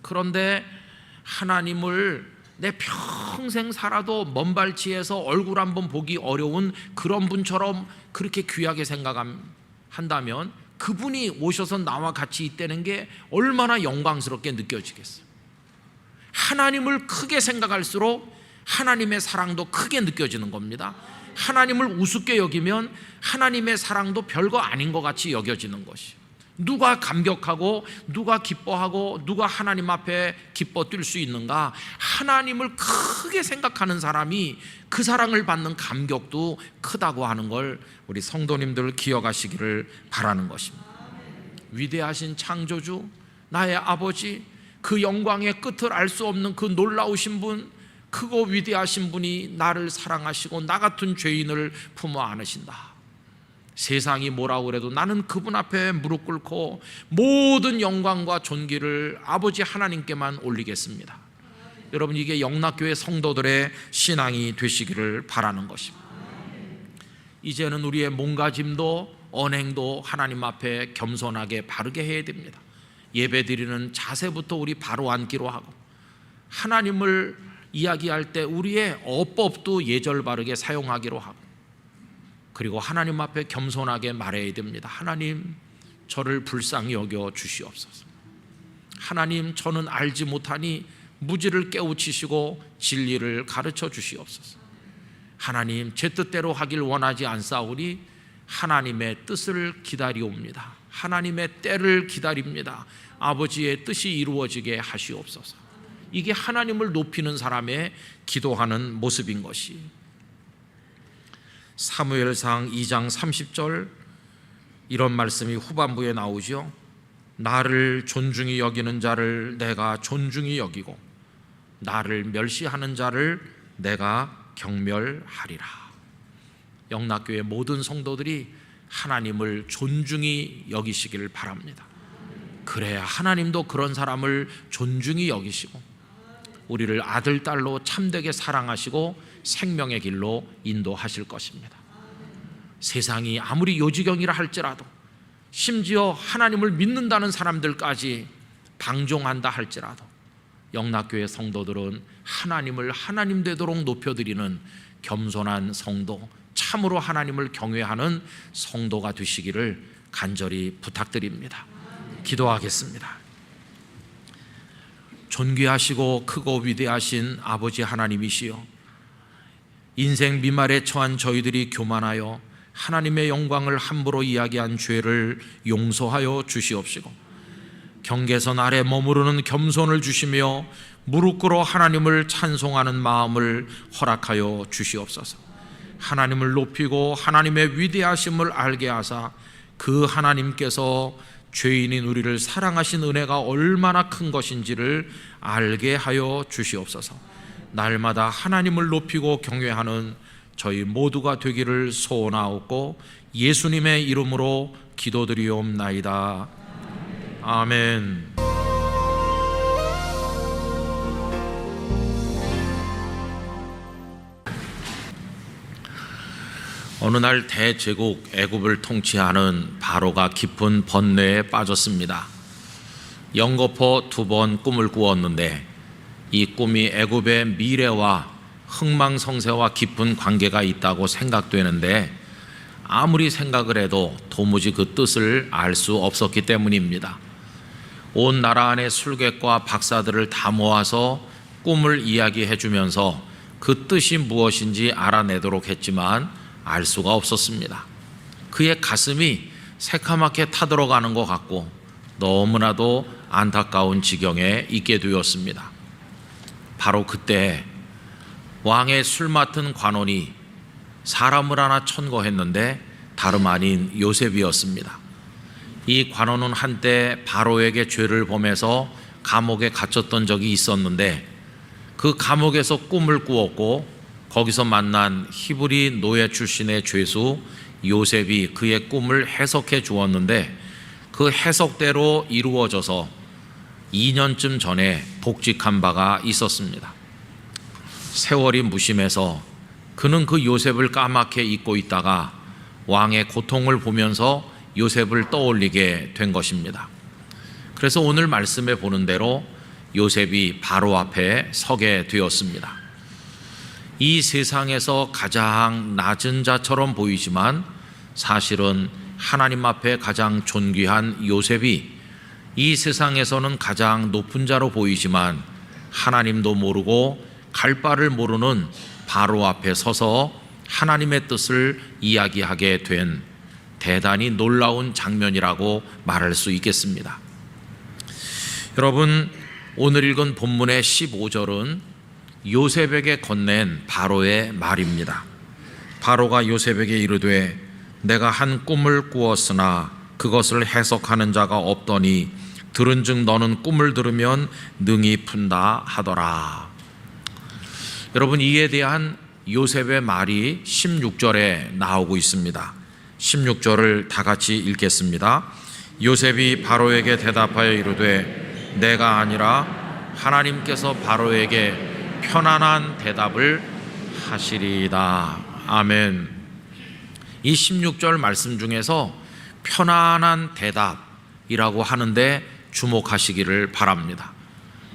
그런데 하나님을 내 평생 살아도 먼발치에서 얼굴 한번 보기 어려운 그런 분처럼 그렇게 귀하게 생각한다면 그분이 오셔서 나와 같이 있다는 게 얼마나 영광스럽게 느껴지겠어요. 하나님을 크게 생각할수록 하나님의 사랑도 크게 느껴지는 겁니다. 하나님을 우습게 여기면 하나님의 사랑도 별거 아닌 것 같이 여겨지는 것이, 누가 감격하고 누가 기뻐하고 누가 하나님 앞에 기뻐 뛸 수 있는가? 하나님을 크게 생각하는 사람이 그 사랑을 받는 감격도 크다고 하는 걸 우리 성도님들 기억하시기를 바라는 것입니다. 위대하신 창조주, 나의 아버지, 그 영광의 끝을 알 수 없는 그 놀라우신 분, 크고 위대하신 분이 나를 사랑하시고 나 같은 죄인을 품어 안으신다. 세상이 뭐라고 그래도 나는 그분 앞에 무릎 꿇고 모든 영광과 존귀를 아버지 하나님께만 올리겠습니다. 여러분, 이게 영락교회 성도들의 신앙이 되시기를 바라는 것입니다. 이제는 우리의 몸가짐도 언행도 하나님 앞에 겸손하게 바르게 해야 됩니다. 예배 드리는 자세부터 우리 바로 앉기로 하고, 하나님을 이야기할 때 우리의 어법도 예절 바르게 사용하기로 하고, 그리고 하나님 앞에 겸손하게 말해야 됩니다. 하나님, 저를 불쌍히 여겨 주시옵소서. 하나님, 저는 알지 못하니 무지를 깨우치시고 진리를 가르쳐 주시옵소서. 하나님, 제 뜻대로 하길 원하지 않사오니 하나님의 뜻을 기다리옵니다. 하나님의 때를 기다립니다. 아버지의 뜻이 이루어지게 하시옵소서. 이게 하나님을 높이는 사람의 기도하는 모습인 것이, 사무엘상 2장 30절 이런 말씀이 후반부에 나오죠. 나를 존중히 여기는 자를 내가 존중히 여기고 나를 멸시하는 자를 내가 경멸하리라. 영락교회 모든 성도들이 하나님을 존중히 여기시길 바랍니다. 그래야 하나님도 그런 사람을 존중히 여기시고 우리를 아들, 딸로 참되게 사랑하시고 생명의 길로 인도하실 것입니다. 세상이 아무리 요지경이라 할지라도, 심지어 하나님을 믿는다는 사람들까지 방종한다 할지라도, 영락교회 성도들은 하나님을 하나님 되도록 높여드리는 겸손한 성도, 참으로 하나님을 경외하는 성도가 되시기를 간절히 부탁드립니다. 기도하겠습니다. 존귀하시고 크고 위대하신 아버지 하나님이시여, 인생 미말에 처한 저희들이 교만하여 하나님의 영광을 함부로 이야기한 죄를 용서하여 주시옵시고, 경계선 아래 머무르는 겸손을 주시며 무릎 꿇어 하나님을 찬송하는 마음을 허락하여 주시옵소서. 하나님을 높이고 하나님의 위대하심을 알게 하사 그 하나님께서 죄인인 우리를 사랑하신 은혜가 얼마나 큰 것인지를 알게 하여 주시옵소서. 날마다 하나님을 높이고 경외하는 저희 모두가 되기를 소원하옵고 예수님의 이름으로 기도드리옵나이다. 아멘. 어느 날 대제국 애굽을 통치하는 바로가 깊은 번뇌에 빠졌습니다. 연거푸 2번 꿈을 꾸었는데 이 꿈이 애굽의 미래와 흥망성쇠와 깊은 관계가 있다고 생각되는데 아무리 생각을 해도 도무지 그 뜻을 알 수 없었기 때문입니다. 온 나라 안의 술객과 박사들을 다 모아서 꿈을 이야기해 주면서 그 뜻이 무엇인지 알아내도록 했지만 알 수가 없었습니다. 그의 가슴이 새카맣게 타들어가는 것 같고 너무나도 안타까운 지경에 있게 되었습니다. 바로 그때 왕의 술 맡은 관원이 사람을 하나 천거했는데 다름 아닌 요셉이었습니다. 이 관원은 한때 바로에게 죄를 범해서 감옥에 갇혔던 적이 있었는데 그 감옥에서 꿈을 꾸었고 거기서 만난 히브리 노예 출신의 죄수 요셉이 그의 꿈을 해석해 주었는데 그 해석대로 이루어져서 2년쯤 전에 복직한 바가 있었습니다. 세월이 무심해서 그는 그 요셉을 까맣게 잊고 있다가 왕의 고통을 보면서 요셉을 떠올리게 된 것입니다. 그래서 오늘 말씀에 보는 대로 요셉이 바로 앞에 서게 되었습니다. 이 세상에서 가장 낮은 자처럼 보이지만 사실은 하나님 앞에 가장 존귀한 요셉이 이 세상에서는 가장 높은 자로 보이지만 하나님도 모르고 갈 바를 모르는 바로 앞에 서서 하나님의 뜻을 이야기하게 된 대단히 놀라운 장면이라고 말할 수 있겠습니다. 여러분, 오늘 읽은 본문의 15절은 요셉에게 건넨 바로의 말입니다. 바로가 요셉에게 이르되 내가 한 꿈을 꾸었으나 그것을 해석하는 자가 없더니 들은즉 너는 꿈을 들으면 능히 푼다 하더라. 여러분, 이에 대한 요셉의 말이 16절에 나오고 있습니다. 16절을 다 같이 읽겠습니다. 요셉이 바로에게 대답하여 이르되 내가 아니라 하나님께서 바로에게 편안한 대답을 하시리이다. 아멘. 이 16절 말씀 중에서 편안한 대답이라고 하는데 주목하시기를 바랍니다.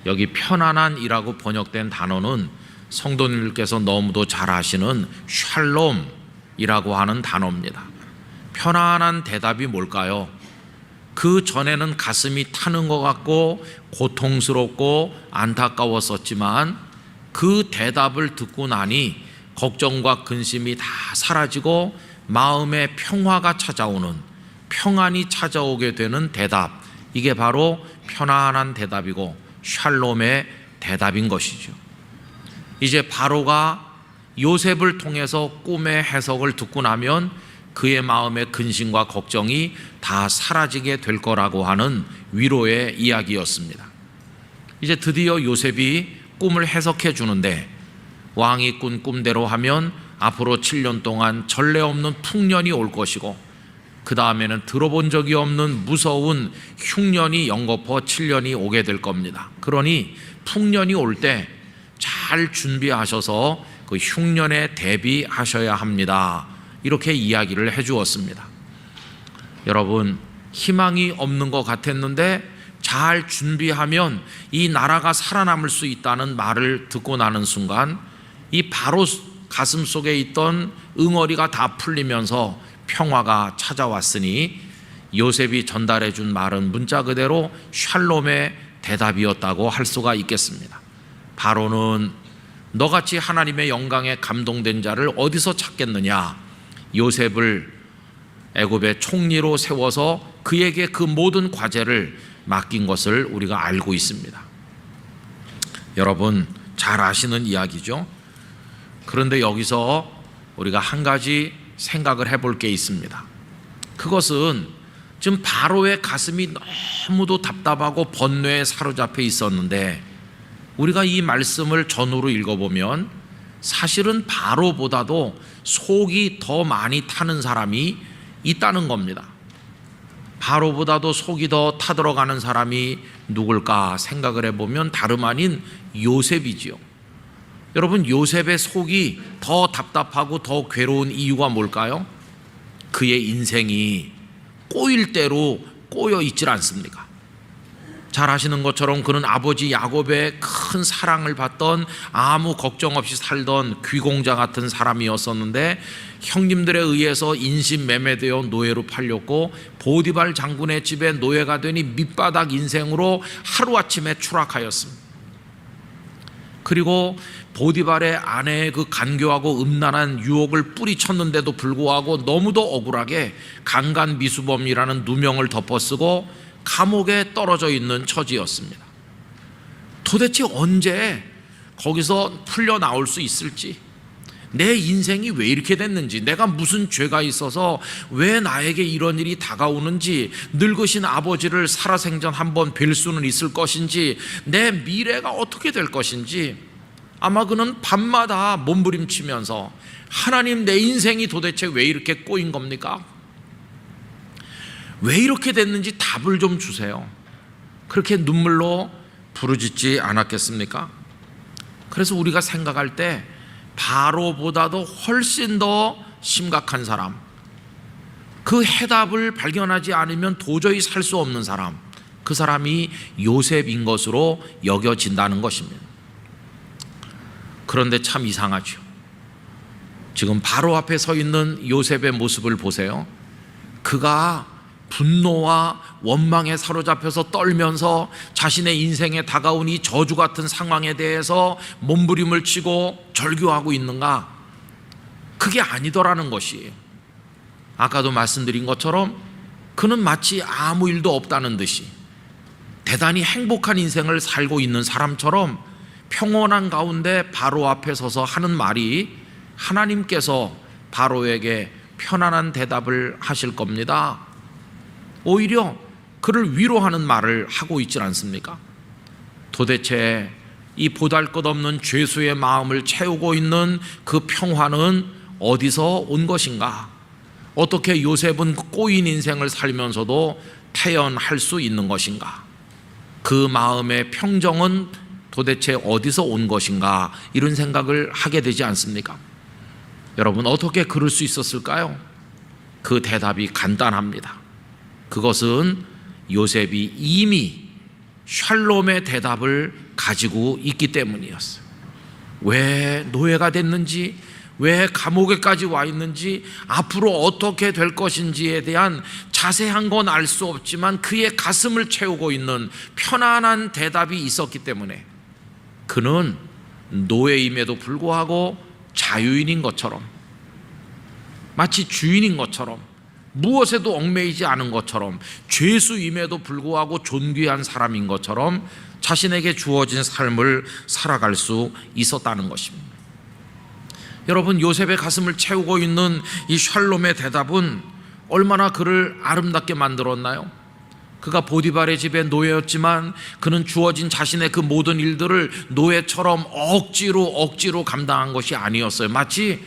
여기 편안한이라고 번역된 단어는 성도님들께서 너무도 잘 아시는 샬롬이라고 하는 단어입니다. 편안한 대답이 뭘까요? 그 전에는 가슴이 타는 것 같고 고통스럽고 안타까웠었지만 그 대답을 듣고 나니 걱정과 근심이 다 사라지고 마음의 평화가 찾아오는, 평안이 찾아오게 되는 대답, 이게 바로 편안한 대답이고 샬롬의 대답인 것이죠. 이제 바로가 요셉을 통해서 꿈의 해석을 듣고 나면 그의 마음의 근심과 걱정이 다 사라지게 될 거라고 하는 위로의 이야기였습니다. 이제 드디어 요셉이 꿈을 해석해 주는데 왕이 꾼 꿈대로 하면 앞으로 7년 동안 전례 없는 풍년이 올 것이고 그 다음에는 들어본 적이 없는 무서운 흉년이 연거푸 7년이 오게 될 겁니다. 그러니 풍년이 올 때 잘 준비하셔서 그 흉년에 대비하셔야 합니다. 이렇게 이야기를 해 주었습니다. 여러분, 희망이 없는 것 같았는데 잘 준비하면 이 나라가 살아남을 수 있다는 말을 듣고 나는 순간 이 바로 가슴 속에 있던 응어리가 다 풀리면서 평화가 찾아왔으니 요셉이 전달해 준 말은 문자 그대로 샬롬의 대답이었다고 할 수가 있겠습니다. 바로는 너같이 하나님의 영광에 감동된 자를 어디서 찾겠느냐? 요셉을 애굽의 총리로 세워서 그에게 그 모든 과제를 맡긴 것을 우리가 알고 있습니다. 여러분, 잘 아시는 이야기죠. 그런데 여기서 우리가 한 가지 생각을 해볼 게 있습니다. 그것은 지금 바로의 가슴이 너무도 답답하고 번뇌에 사로잡혀 있었는데 우리가 이 말씀을 전후로 읽어보면 사실은 바로보다도 속이 더 많이 타는 사람이 있다는 겁니다. 바로보다도 속이 더 타들어가는 사람이 누굴까 생각을 해보면 다름 아닌 요셉이지요. 여러분, 요셉의 속이 더 답답하고 더 괴로운 이유가 뭘까요? 그의 인생이 꼬일 대로 꼬여 있질 않습니까? 잘 아시는 것처럼 그는 아버지 야곱의 큰 사랑을 받던 아무 걱정 없이 살던 귀공자 같은 사람이었었는데 형님들에 의해서 인신매매되어 노예로 팔렸고 보디발 장군의 집에 노예가 되니 밑바닥 인생으로 하루아침에 추락하였습니다. 그리고 보디발의 아내의 그 간교하고 음란한 유혹을 뿌리쳤는데도 불구하고 너무도 억울하게 강간미수범이라는 누명을 덮어쓰고 감옥에 떨어져 있는 처지였습니다. 도대체 언제 거기서 풀려 나올 수 있을지, 내 인생이 왜 이렇게 됐는지, 내가 무슨 죄가 있어서 왜 나에게 이런 일이 다가오는지, 늙으신 아버지를 살아생전 한번 뵐 수는 있을 것인지, 내 미래가 어떻게 될 것인지 아마 그는 밤마다 몸부림치면서 하나님, 내 인생이 도대체 왜 이렇게 꼬인 겁니까? 왜 이렇게 됐는지 답을 좀 주세요. 그렇게 눈물로 부르짖지 않았겠습니까? 그래서 우리가 생각할 때 바로보다도 훨씬 더 심각한 사람, 그 해답을 발견하지 않으면 도저히 살 수 없는 사람, 그 사람이 요셉인 것으로 여겨진다는 것입니다. 그런데 참 이상하죠. 지금 바로 앞에 서 있는 요셉의 모습을 보세요. 그가 분노와 원망에 사로잡혀서 떨면서 자신의 인생에 다가온 이 저주 같은 상황에 대해서 몸부림을 치고 절규하고 있는가? 그게 아니더라는 것이에요. 아까도 말씀드린 것처럼 그는 마치 아무 일도 없다는 듯이 대단히 행복한 인생을 살고 있는 사람처럼 평온한 가운데 바로 앞에 서서 하는 말이 하나님께서 바로에게 편안한 대답을 하실 겁니다. 오히려 그를 위로하는 말을 하고 있지 않습니까? 도대체 이 보잘것없는 죄수의 마음을 채우고 있는 그 평화는 어디서 온 것인가? 어떻게 요셉은 꼬인 인생을 살면서도 태연할 수 있는 것인가? 그 마음의 평정은 도대체 어디서 온 것인가? 이런 생각을 하게 되지 않습니까? 여러분, 어떻게 그럴 수 있었을까요? 그 대답이 간단합니다. 그것은 요셉이 이미 샬롬의 대답을 가지고 있기 때문이었어요. 왜 노예가 됐는지, 왜 감옥에까지 와 있는지, 앞으로 어떻게 될 것인지에 대한 자세한 건 알 수 없지만 그의 가슴을 채우고 있는 편안한 대답이 있었기 때문에 그는 노예임에도 불구하고 자유인인 것처럼, 마치 주인인 것처럼, 무엇에도 얽매이지 않은 것처럼, 죄수임에도 불구하고 존귀한 사람인 것처럼 자신에게 주어진 삶을 살아갈 수 있었다는 것입니다. 여러분, 요셉의 가슴을 채우고 있는 이 샬롬의 대답은 얼마나 그를 아름답게 만들었나요? 그가 보디발의 집에 노예였지만 그는 주어진 자신의 그 모든 일들을 노예처럼 억지로 감당한 것이 아니었어요. 마치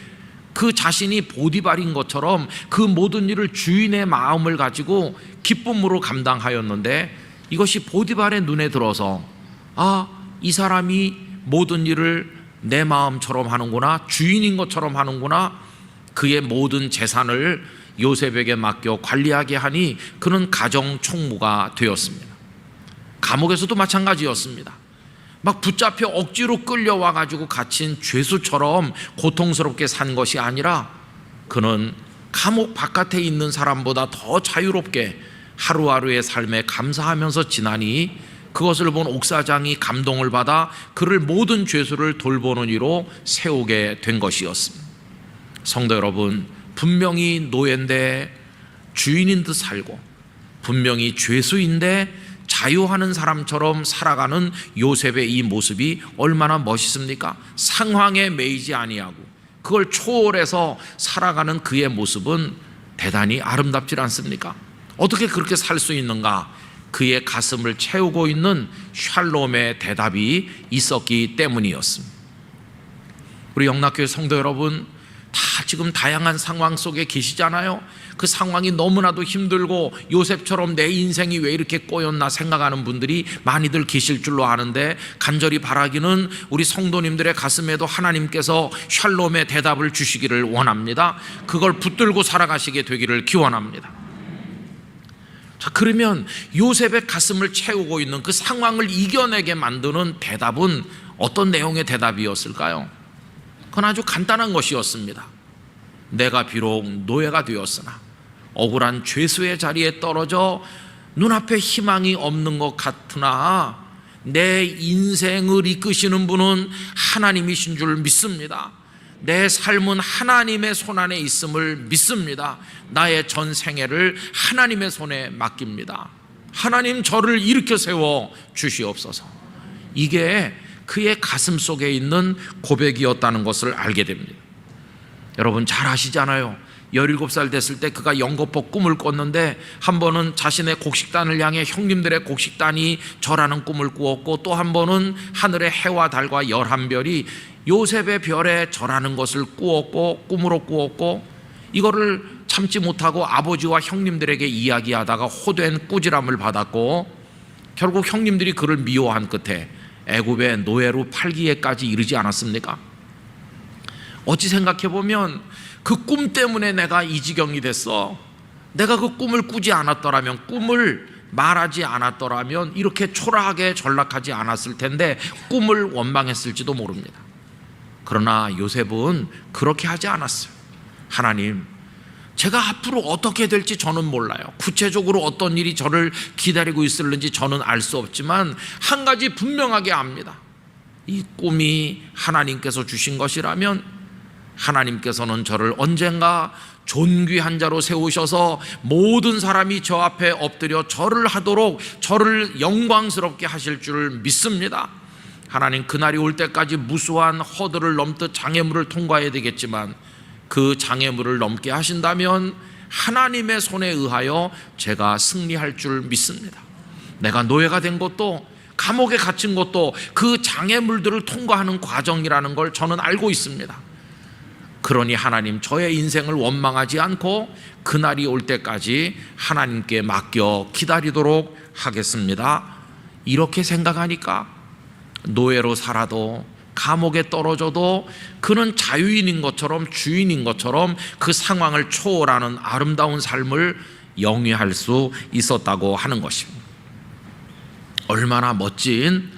그 자신이 보디발인 것처럼 그 모든 일을 주인의 마음을 가지고 기쁨으로 감당하였는데, 이것이 보디발의 눈에 들어서 이 사람이 모든 일을 내 마음처럼 하는구나, 주인인 것처럼 하는구나. 그의 모든 재산을 요셉에게 맡겨 관리하게 하니 그는 가정 총무가 되었습니다. 감옥에서도 마찬가지였습니다. 막 붙잡혀 억지로 끌려와 가지고 갇힌 죄수처럼 고통스럽게 산 것이 아니라, 그는 감옥 바깥에 있는 사람보다 더 자유롭게 하루하루의 삶에 감사하면서 지나니, 그것을 본 옥사장이 감동을 받아 그를 모든 죄수를 돌보는 이로 세우게 된 것이었습니다. 성도 여러분, 분명히 노예인데 주인인 듯 살고, 분명히 죄수인데 자유하는 사람처럼 살아가는 요셉의 이 모습이 얼마나 멋있습니까? 상황에 매이지 아니하고 그걸 초월해서 살아가는 그의 모습은 대단히 아름답지 않습니까? 어떻게 그렇게 살 수 있는가? 그의 가슴을 채우고 있는 샬롬의 대답이 있었기 때문이었습니다. 우리 영락교회 성도 여러분, 다 지금 다양한 상황 속에 계시잖아요. 그 상황이 너무나도 힘들고 요셉처럼 내 인생이 왜 이렇게 꼬였나 생각하는 분들이 많이들 계실 줄로 아는데, 간절히 바라기는 우리 성도님들의 가슴에도 하나님께서 샬롬의 대답을 주시기를 원합니다. 그걸 붙들고 살아가시게 되기를 기원합니다. 자, 그러면 요셉의 가슴을 채우고 있는 그 상황을 이겨내게 만드는 대답은 어떤 내용의 대답이었을까요? 그건 아주 간단한 것이었습니다. 내가 비록 노예가 되었으나, 억울한 죄수의 자리에 떨어져 눈앞에 희망이 없는 것 같으나, 내 인생을 이끄시는 분은 하나님이신 줄 믿습니다. 내 삶은 하나님의 손안에 있음을 믿습니다. 나의 전 생애를 하나님의 손에 맡깁니다. 하나님, 저를 일으켜 세워 주시옵소서. 이게 그의 가슴 속에 있는 고백이었다는 것을 알게 됩니다. 여러분 잘 아시잖아요. 17살 됐을 때 그가 연거푸 꿈을 꿨는데, 한 번은 자신의 곡식단을 향해 형님들의 곡식단이 저라는 꿈을 꾸었고, 또 한 번은 하늘의 해와 달과 11별이 요셉의 별에 저라는 것을 꾸었고, 꿈으로 꾸었고, 이거를 참지 못하고 아버지와 형님들에게 이야기하다가 호된 꾸지람을 받았고, 결국 형님들이 그를 미워한 끝에 애굽의 노예로 팔기에까지 이르지 않았습니까? 어찌 생각해보면 그 꿈 때문에 내가 이 지경이 됐어. 내가 그 꿈을 꾸지 않았더라면, 꿈을 말하지 않았더라면 이렇게 초라하게 전락하지 않았을 텐데 꿈을 원망했을지도 모릅니다. 그러나 요셉은 그렇게 하지 않았어요. 하나님, 제가 앞으로 어떻게 될지 저는 몰라요. 구체적으로 어떤 일이 저를 기다리고 있을는지 저는 알 수 없지만 한 가지 분명하게 압니다. 이 꿈이 하나님께서 주신 것이라면 하나님께서는 저를 언젠가 존귀한 자로 세우셔서 모든 사람이 저 앞에 엎드려 절을 하도록 저를 영광스럽게 하실 줄 믿습니다. 하나님, 그날이 올 때까지 무수한 허들을 넘듯 장애물을 통과해야 되겠지만, 그 장애물을 넘게 하신다면 하나님의 손에 의하여 제가 승리할 줄 믿습니다. 내가 노예가 된 것도, 감옥에 갇힌 것도 그 장애물들을 통과하는 과정이라는 걸 저는 알고 있습니다. 그러니 하나님, 저의 인생을 원망하지 않고 그날이 올 때까지 하나님께 맡겨 기다리도록 하겠습니다. 이렇게 생각하니까 노예로 살아도, 감옥에 떨어져도 그는 자유인인 것처럼, 주인인 것처럼 그 상황을 초월하는 아름다운 삶을 영위할 수 있었다고 하는 것입니다. 얼마나 멋진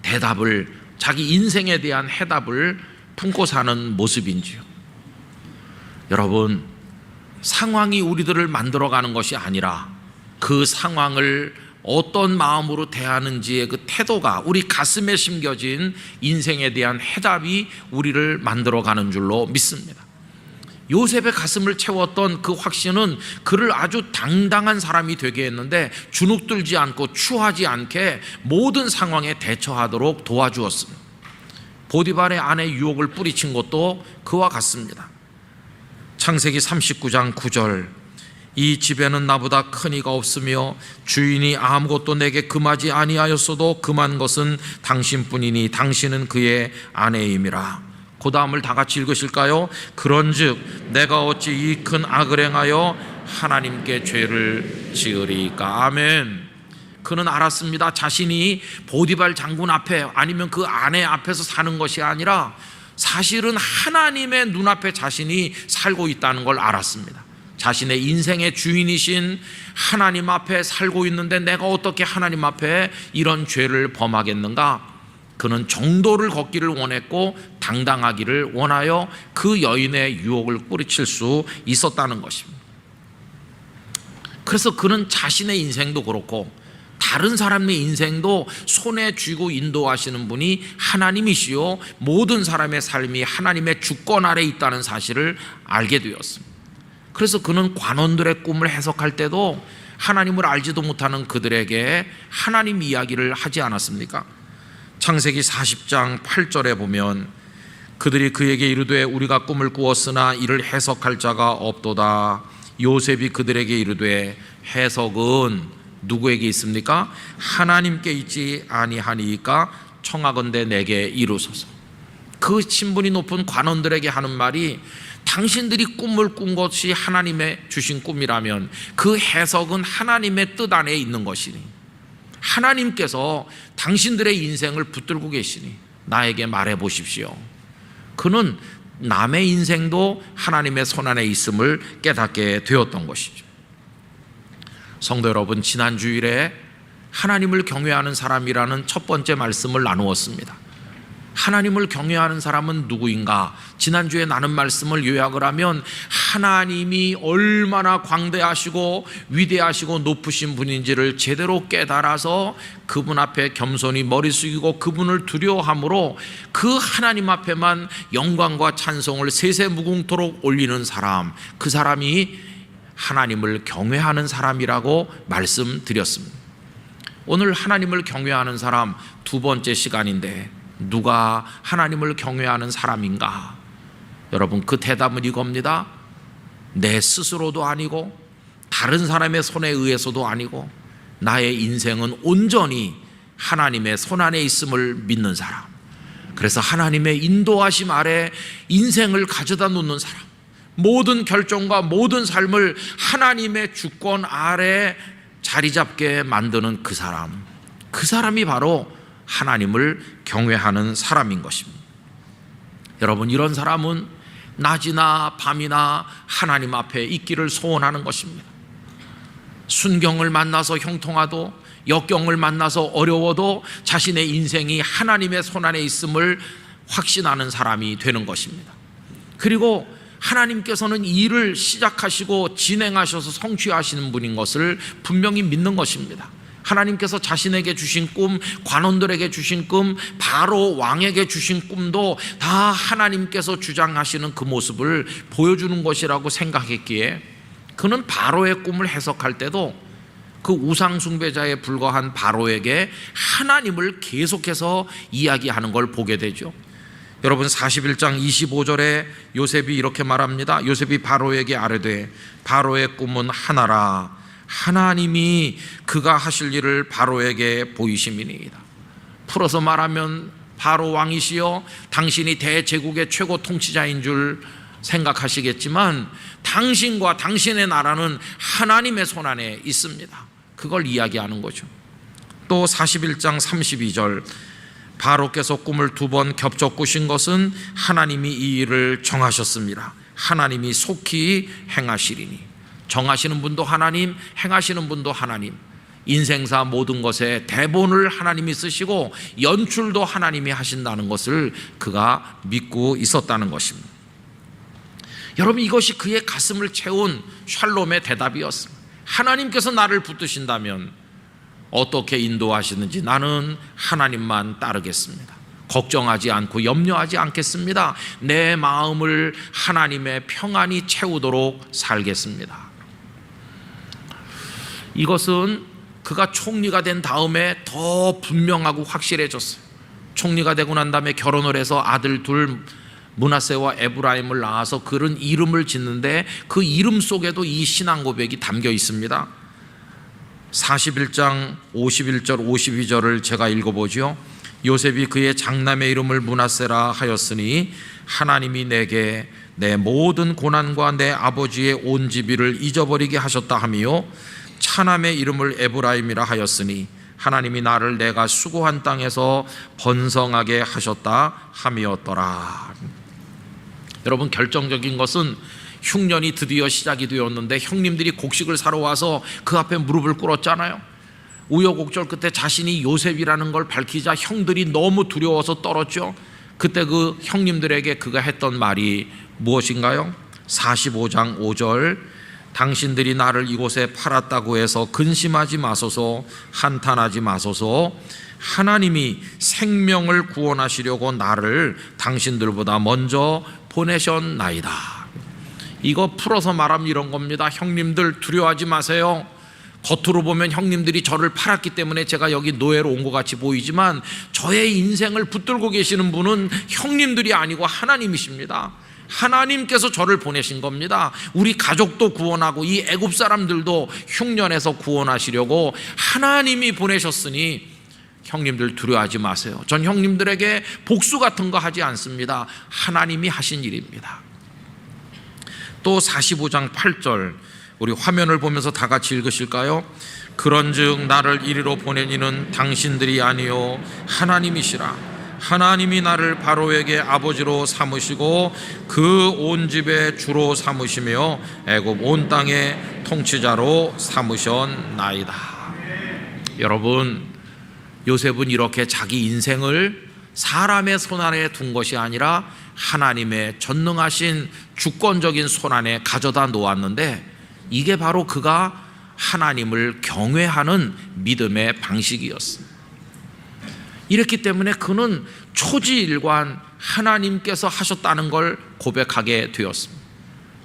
대답을, 자기 인생에 대한 해답을 품고 사는 모습인지요. 여러분, 상황이 우리들을 만들어가는 것이 아니라 그 상황을 어떤 마음으로 대하는지의 그 태도가, 우리 가슴에 심겨진 인생에 대한 해답이 우리를 만들어가는 줄로 믿습니다. 요셉의 가슴을 채웠던 그 확신은 그를 아주 당당한 사람이 되게 했는데, 주눅들지 않고 추하지 않게 모든 상황에 대처하도록 도와주었습니다. 보디발의 아내 유혹을 뿌리친 것도 그와 같습니다. 창세기 39장 9절, 이 집에는 나보다 큰 이가 없으며 주인이 아무것도 내게 금하지 아니하였어도 금한 것은 당신뿐이니 당신은 그의 아내임이라. 그 다음을 다 같이 읽으실까요? 그런즉 내가 어찌 이 큰 악을 행하여 하나님께 죄를 지으리까. 아멘. 그는 알았습니다. 자신이 보디발 장군 앞에 아니면 그 아내 앞에서 사는 것이 아니라 사실은 하나님의 눈앞에 자신이 살고 있다는 걸 알았습니다. 자신의 인생의 주인이신 하나님 앞에 살고 있는데 내가 어떻게 하나님 앞에 이런 죄를 범하겠는가? 그는 정도를 걷기를 원했고 당당하기를 원하여 그 여인의 유혹을 뿌리칠 수 있었다는 것입니다. 그래서 그는 자신의 인생도 그렇고 다른 사람의 인생도 손에 쥐고 인도하시는 분이 하나님이시요 모든 사람의 삶이 하나님의 주권 아래 있다는 사실을 알게 되었습니다. 그래서 그는 관원들의 꿈을 해석할 때도 하나님을 알지도 못하는 그들에게 하나님 이야기를 하지 않았습니까? 창세기 40장 8절에 보면 그들이 그에게 이르되 우리가 꿈을 꾸었으나 이를 해석할 자가 없도다. 요셉이 그들에게 이르되 해석은 누구에게 있습니까? 하나님께 있지 아니하니까 청하건대 내게 이루소서. 그 신분이 높은 관원들에게 하는 말이 당신들이 꿈을 꾼 것이 하나님의 주신 꿈이라면 그 해석은 하나님의 뜻 안에 있는 것이니 하나님께서 당신들의 인생을 붙들고 계시니 나에게 말해 보십시오. 그는 남의 인생도 하나님의 손안에 있음을 깨닫게 되었던 것이죠. 성도 여러분, 지난 주일에 하나님을 경외하는 사람이라는 첫 번째 말씀을 나누었습니다. 하나님을 경외하는 사람은 누구인가? 지난주에 나눈 말씀을 요약을 하면 하나님이 얼마나 광대하시고 위대하시고 높으신 분인지를 제대로 깨달아서 그분 앞에 겸손히 머리 숙이고 그분을 두려워함으로 그 하나님 앞에만 영광과 찬송을 세세무궁토록 올리는 사람, 그 사람이 하나님을 경외하는 사람이라고 말씀드렸습니다. 오늘 하나님을 경외하는 사람 두 번째 시간인데 누가 하나님을 경외하는 사람인가? 여러분, 그 대답은 이겁니다. 내 스스로도 아니고 다른 사람의 손에 의해서도 아니고 나의 인생은 온전히 하나님의 손안에 있음을 믿는 사람, 그래서 하나님의 인도하심 아래 인생을 가져다 놓는 사람, 모든 결정과 모든 삶을 하나님의 주권 아래 자리 잡게 만드는 그 사람, 그 사람이 바로 하나님을 경외하는 사람인 것입니다. 여러분, 이런 사람은 낮이나 밤이나 하나님 앞에 있기를 소원하는 것입니다. 순경을 만나서 형통하도 역경을 만나서 어려워도 자신의 인생이 하나님의 손안에 있음을 확신하는 사람이 되는 것입니다. 그리고 하나님께서는 일을 시작하시고 진행하셔서 성취하시는 분인 것을 분명히 믿는 것입니다. 하나님께서 자신에게 주신 꿈, 관원들에게 주신 꿈, 바로 왕에게 주신 꿈도 다 하나님께서 주장하시는 그 모습을 보여주는 것이라고 생각했기에 그는 바로의 꿈을 해석할 때도 그 우상 숭배자에 불과한 바로에게 하나님을 계속해서 이야기하는 걸 보게 되죠. 여러분, 41장 25절에 요셉이 이렇게 말합니다. 요셉이 바로에게 아뢰되 바로의 꿈은 하나라. 하나님이 그가 하실 일을 바로에게 보이심이니이다. 풀어서 말하면 바로 왕이시여 당신이 대제국의 최고 통치자인 줄 생각하시겠지만 당신과 당신의 나라는 하나님의 손안에 있습니다. 그걸 이야기하는 거죠. 또 41장 32절 바로께서 꿈을 두 번 겹쳐 꾸신 것은 하나님이 이 일을 정하셨습니다. 하나님이 속히 행하시리니. 정하시는 분도 하나님, 행하시는 분도 하나님. 인생사 모든 것에 대본을 하나님이 쓰시고 연출도 하나님이 하신다는 것을 그가 믿고 있었다는 것입니다. 여러분, 이것이 그의 가슴을 채운 샬롬의 대답이었습니다. 하나님께서 나를 붙드신다면 어떻게 인도하시는지 나는 하나님만 따르겠습니다. 걱정하지 않고 염려하지 않겠습니다. 내 마음을 하나님의 평안이 채우도록 살겠습니다. 이것은 그가 총리가 된 다음에 더 분명하고 확실해졌어요. 총리가 되고 난 다음에 결혼을 해서 아들 둘 므낫세와 에브라임을 낳아서 그런 이름을 짓는데 그 이름 속에도 이 신앙 고백이 담겨 있습니다. 41장 51절 52절을 제가 읽어보죠. 요셉이 그의 장남의 이름을 므낫세라 하였으니 하나님이 내게 내 모든 고난과 내 아버지의 온 집이를 잊어버리게 하셨다 하며 차남의 이름을 에브라임이라 하였으니 하나님이 나를 내가 수고한 땅에서 번성하게 하셨다 함이었더라. 여러분, 결정적인 것은 흉년이 드디어 시작이 되었는데 형님들이 곡식을 사러 와서 그 앞에 무릎을 꿇었잖아요. 우여곡절 끝에 자신이 요셉이라는 걸 밝히자 형들이 너무 두려워서 떨었죠. 그때 그 형님들에게 그가 했던 말이 무엇인가요? 45장 5절, 당신들이 나를 이곳에 팔았다고 해서 근심하지 마소서, 한탄하지 마소서. 하나님이 생명을 구원하시려고 나를 당신들보다 먼저 보내셨나이다. 이거 풀어서 말하면 이런 겁니다. 형님들 두려워하지 마세요. 겉으로 보면 형님들이 저를 팔았기 때문에 제가 여기 노예로 온 것 같이 보이지만 저의 인생을 붙들고 계시는 분은 형님들이 아니고 하나님이십니다. 하나님께서 저를 보내신 겁니다. 우리 가족도 구원하고 이 애굽 사람들도 흉년에서 구원하시려고 하나님이 보내셨으니 형님들 두려워하지 마세요. 전 형님들에게 복수 같은 거 하지 않습니다. 하나님이 하신 일입니다. 또 45장 8절, 우리 화면을 보면서 다 같이 읽으실까요? 그런즉 나를 이리로 보낸 이는 당신들이 아니요 하나님이시라. 하나님이 나를 바로에게 아버지로 삼으시고 그 온 집의 주로 삼으시며 애굽 온 땅의 통치자로 삼으셨나이다. 여러분, 요셉은 이렇게 자기 인생을 사람의 손안에 둔 것이 아니라 하나님의 전능하신 주권적인 손안에 가져다 놓았는데, 이게 바로 그가 하나님을 경외하는 믿음의 방식이었습니다. 이랬기 때문에 그는 초지일관 하나님께서 하셨다는 걸 고백하게 되었습니다.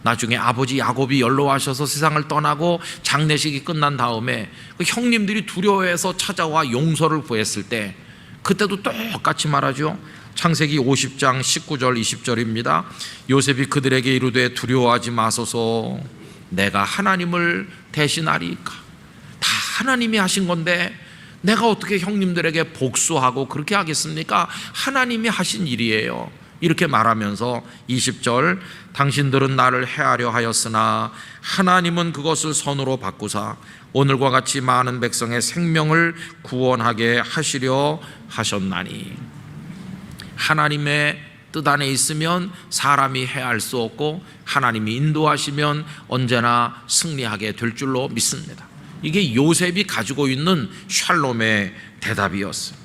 나중에 아버지 야곱이 연로하셔서 세상을 떠나고 장례식이 끝난 다음에 그 형님들이 두려워해서 찾아와 용서를 구했을 때 그때도 똑같이 말하죠. 창세기 50장 19절 20절입니다. 요셉이 그들에게 이르되 두려워하지 마소서, 내가 하나님을 대신하리이까. 다 하나님이 하신 건데 내가 어떻게 형님들에게 복수하고 그렇게 하겠습니까? 하나님이 하신 일이에요. 이렇게 말하면서 20절, 당신들은 나를 해하려 하였으나 하나님은 그것을 선으로 바꾸사 오늘과 같이 많은 백성의 생명을 구원하게 하시려 하셨나니. 하나님의 뜻 안에 있으면 사람이 해할 수 없고 하나님이 인도하시면 언제나 승리하게 될 줄로 믿습니다. 이게 요셉이 가지고 있는 샬롬의 대답이었어요.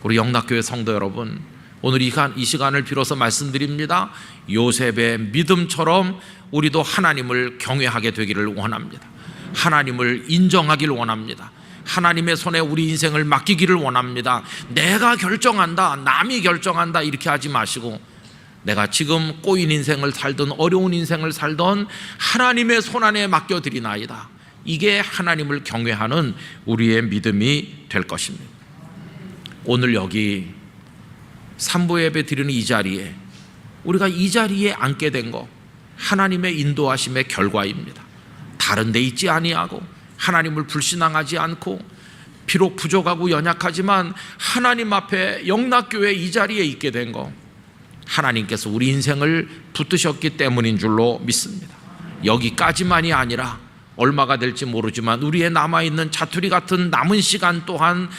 우리 영락교회 성도 여러분, 오늘 이 시간을 빌어서 말씀드립니다. 요셉의 믿음처럼 우리도 하나님을 경외하게 되기를 원합니다. 하나님을 인정하기를 원합니다. 하나님의 손에 우리 인생을 맡기기를 원합니다. 내가 결정한다, 남이 결정한다 이렇게 하지 마시고, 내가 지금 꼬인 인생을 살던 어려운 인생을 살던 하나님의 손안에 맡겨드리나이다. 이게 하나님을 경외하는 우리의 믿음이 될 것입니다. 오늘 여기 삼부 예배 드리는 이 자리에, 우리가 이 자리에 앉게 된 것 하나님의 인도하심의 결과입니다. 다른 데 있지 아니하고 하나님을 불신앙하지 않고 비록 부족하고 연약하지만 하나님 앞에 영락교회 이 자리에 있게 된 것 하나님께서 우리 인생을 붙드셨기 때문인 줄로 믿습니다. 여기까지만이 아니라 얼마가 될지 모르지만 우리의 남아있는 자투리 같은 남은 시간 또한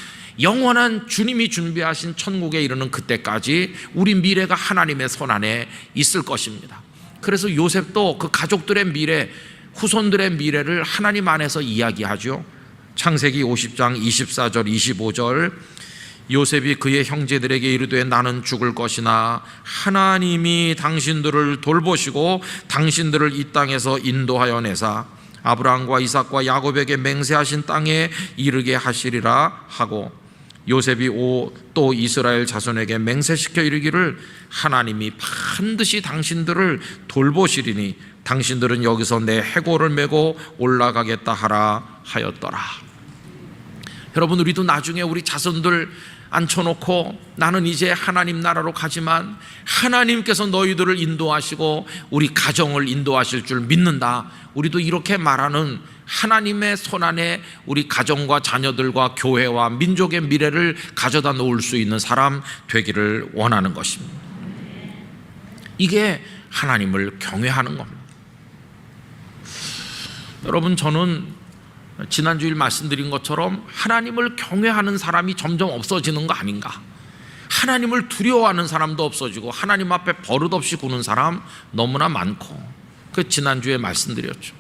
영원한 주님이 준비하신 천국에 이르는 그때까지 우리 미래가 하나님의 손안에 있을 것입니다. 그래서 요셉도 그 가족들의 미래, 후손들의 미래를 하나님 안에서 이야기하죠. 창세기 50장 24절 25절, 요셉이 그의 형제들에게 이르되 나는 죽을 것이나 하나님이 당신들을 돌보시고 당신들을 이 땅에서 인도하여 내사 아브라함과 이삭과 야곱에게 맹세하신 땅에 이르게 하시리라 하고, 요셉이 또 이스라엘 자손에게 맹세시켜 이르기를 하나님이 반드시 당신들을 돌보시리니 당신들은 여기서 내 해골을 메고 올라가겠다 하라 하였더라. 여러분, 우리도 나중에 우리 자손들 앉혀놓고 나는 이제 하나님 나라로 가지만 하나님께서 너희들을 인도하시고 우리 가정을 인도하실 줄 믿는다. 우리도 이렇게 말하는 하나님의 손안에 우리 가정과 자녀들과 교회와 민족의 미래를 가져다 놓을 수 있는 사람 되기를 원하는 것입니다. 이게 하나님을 경외하는 겁니다. 여러분, 저는 지난주일 말씀드린 것처럼 하나님을 경외하는 사람이 점점 없어지는 거 아닌가. 하나님을 두려워하는 사람도 없어지고 하나님 앞에 버릇없이 구는 사람 너무나 많고, 그 지난주에 말씀드렸죠.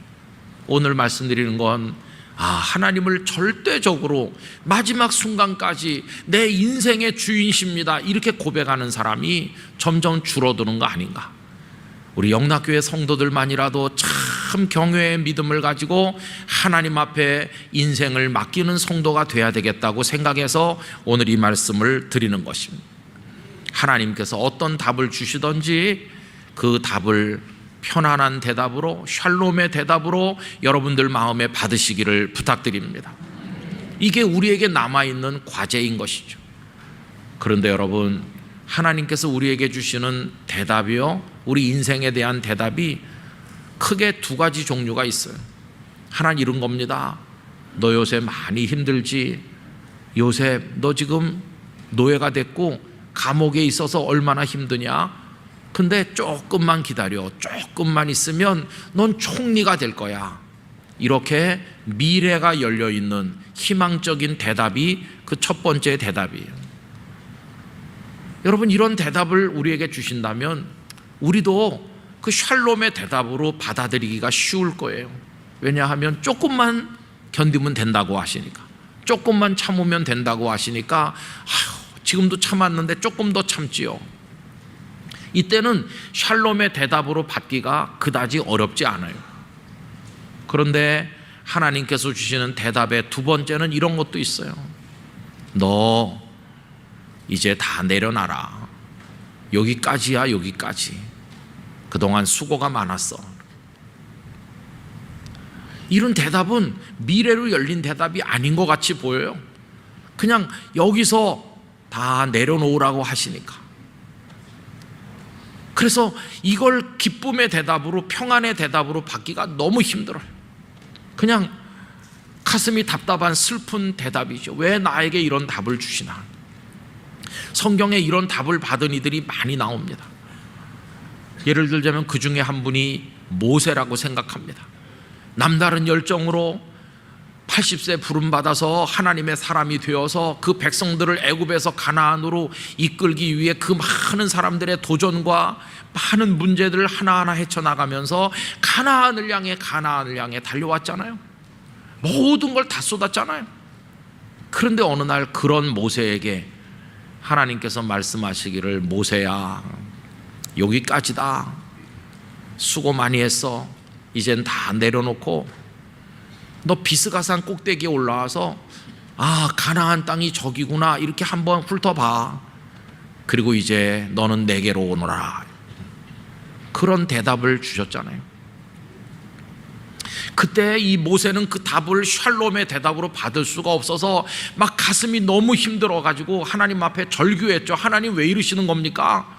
오늘 말씀드리는 건 하나님을 절대적으로 마지막 순간까지 내 인생의 주인이십니다 이렇게 고백하는 사람이 점점 줄어드는 거 아닌가. 우리 영락교회 성도들만이라도 참 경외의 믿음을 가지고 하나님 앞에 인생을 맡기는 성도가 돼야 되겠다고 생각해서 오늘 이 말씀을 드리는 것입니다. 하나님께서 어떤 답을 주시든지 그 답을 편안한 대답으로, 샬롬의 대답으로 여러분들 마음에 받으시기를 부탁드립니다. 이게 우리에게 남아있는 과제인 것이죠. 그런데 여러분, 하나님께서 우리에게 주시는 대답이요, 우리 인생에 대한 대답이 크게 두 가지 종류가 있어요. 하나는 이런 겁니다. 너 요새 많이 힘들지? 요새 너 지금 노예가 됐고 감옥에 있어서 얼마나 힘드냐? 근데 조금만 기다려. 조금만 있으면 넌 총리가 될 거야. 이렇게 미래가 열려있는 희망적인 대답이 그 첫 번째 대답이에요. 여러분, 이런 대답을 우리에게 주신다면 우리도 그 샬롬의 대답으로 받아들이기가 쉬울 거예요. 왜냐하면 조금만 견디면 된다고 하시니까, 조금만 참으면 된다고 하시니까 지금도 참았는데 조금 더 참지요. 이때는 샬롬의 대답으로 받기가 그다지 어렵지 않아요. 그런데 하나님께서 주시는 대답의 두 번째는 이런 것도 있어요. 너 이제 다 내려놔라. 여기까지야, 여기까지. 그동안 수고가 많았어. 이런 대답은 미래로 열린 대답이 아닌 것 같이 보여요. 그냥 여기서 다 내려놓으라고 하시니까. 그래서 이걸 기쁨의 대답으로, 평안의 대답으로 받기가 너무 힘들어요. 그냥 가슴이 답답한 슬픈 대답이죠. 왜 나에게 이런 답을 주시나. 성경에 이런 답을 받은 이들이 많이 나옵니다. 예를 들자면 그 중에 한 분이 모세라고 생각합니다. 남다른 열정으로 80세 부름받아서 하나님의 사람이 되어서 그 백성들을 애굽에서 가나안으로 이끌기 위해 그 많은 사람들의 도전과 많은 문제들을 하나하나 헤쳐나가면서 가나안을 향해 달려왔잖아요. 모든 걸 다 쏟았잖아요. 그런데 어느 날 그런 모세에게 하나님께서 말씀하시기를, 모세야, 여기까지다. 수고 많이 했어. 이젠 다 내려놓고 너 비스가산 꼭대기에 올라와서 가나안 땅이 저기구나 이렇게 한번 훑어봐. 그리고 이제 너는 내게로 오너라. 그런 대답을 주셨잖아요. 그때 이 모세는 그 답을 샬롬의 대답으로 받을 수가 없어서 막 가슴이 너무 힘들어가지고 하나님 앞에 절규했죠. 하나님, 왜 이러시는 겁니까?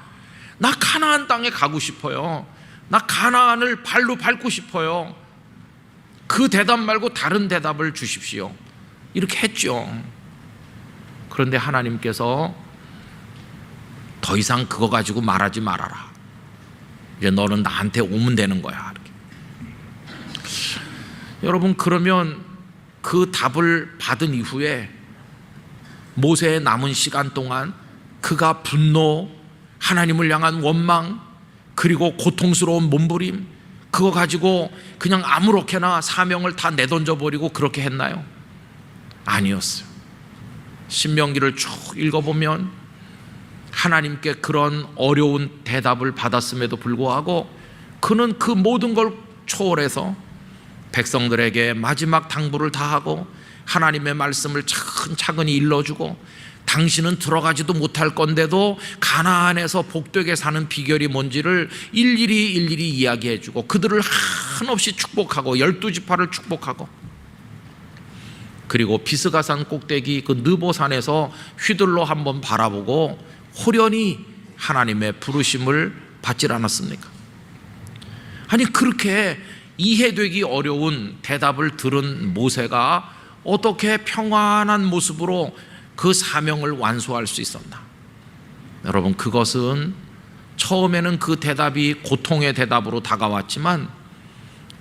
나 가나안 땅에 가고 싶어요. 나 가나안을 발로 밟고 싶어요. 그 대답 말고 다른 대답을 주십시오. 이렇게 했죠. 그런데 하나님께서 더 이상 그거 가지고 말하지 말아라. 이제 너는 나한테 오면 되는 거야. 이렇게. 여러분, 그러면 그 답을 받은 이후에 모세의 남은 시간 동안 그가 분노, 하나님을 향한 원망, 그리고 고통스러운 몸부림, 그거 가지고 그냥 아무렇게나 사명을 다 내던져 버리고 그렇게 했나요? 아니었어요. 신명기를 쭉 읽어보면 하나님께 그런 어려운 대답을 받았음에도 불구하고 그는 그 모든 걸 초월해서 백성들에게 마지막 당부를 다하고 하나님의 말씀을 차근차근히 일러주고, 당신은 들어가지도 못할 건데도 가나안에서 복되게 사는 비결이 뭔지를 일일이 이야기해주고, 그들을 한없이 축복하고 12지파를 축복하고, 그리고 비스가산 꼭대기 그 느보산에서 휘둘러 한번 바라보고 호련히 하나님의 부르심을 받질 않았습니까? 아니, 그렇게 이해되기 어려운 대답을 들은 모세가 어떻게 평안한 모습으로 그 사명을 완수할 수 있었나? 여러분, 그것은 처음에는 그 대답이 고통의 대답으로 다가왔지만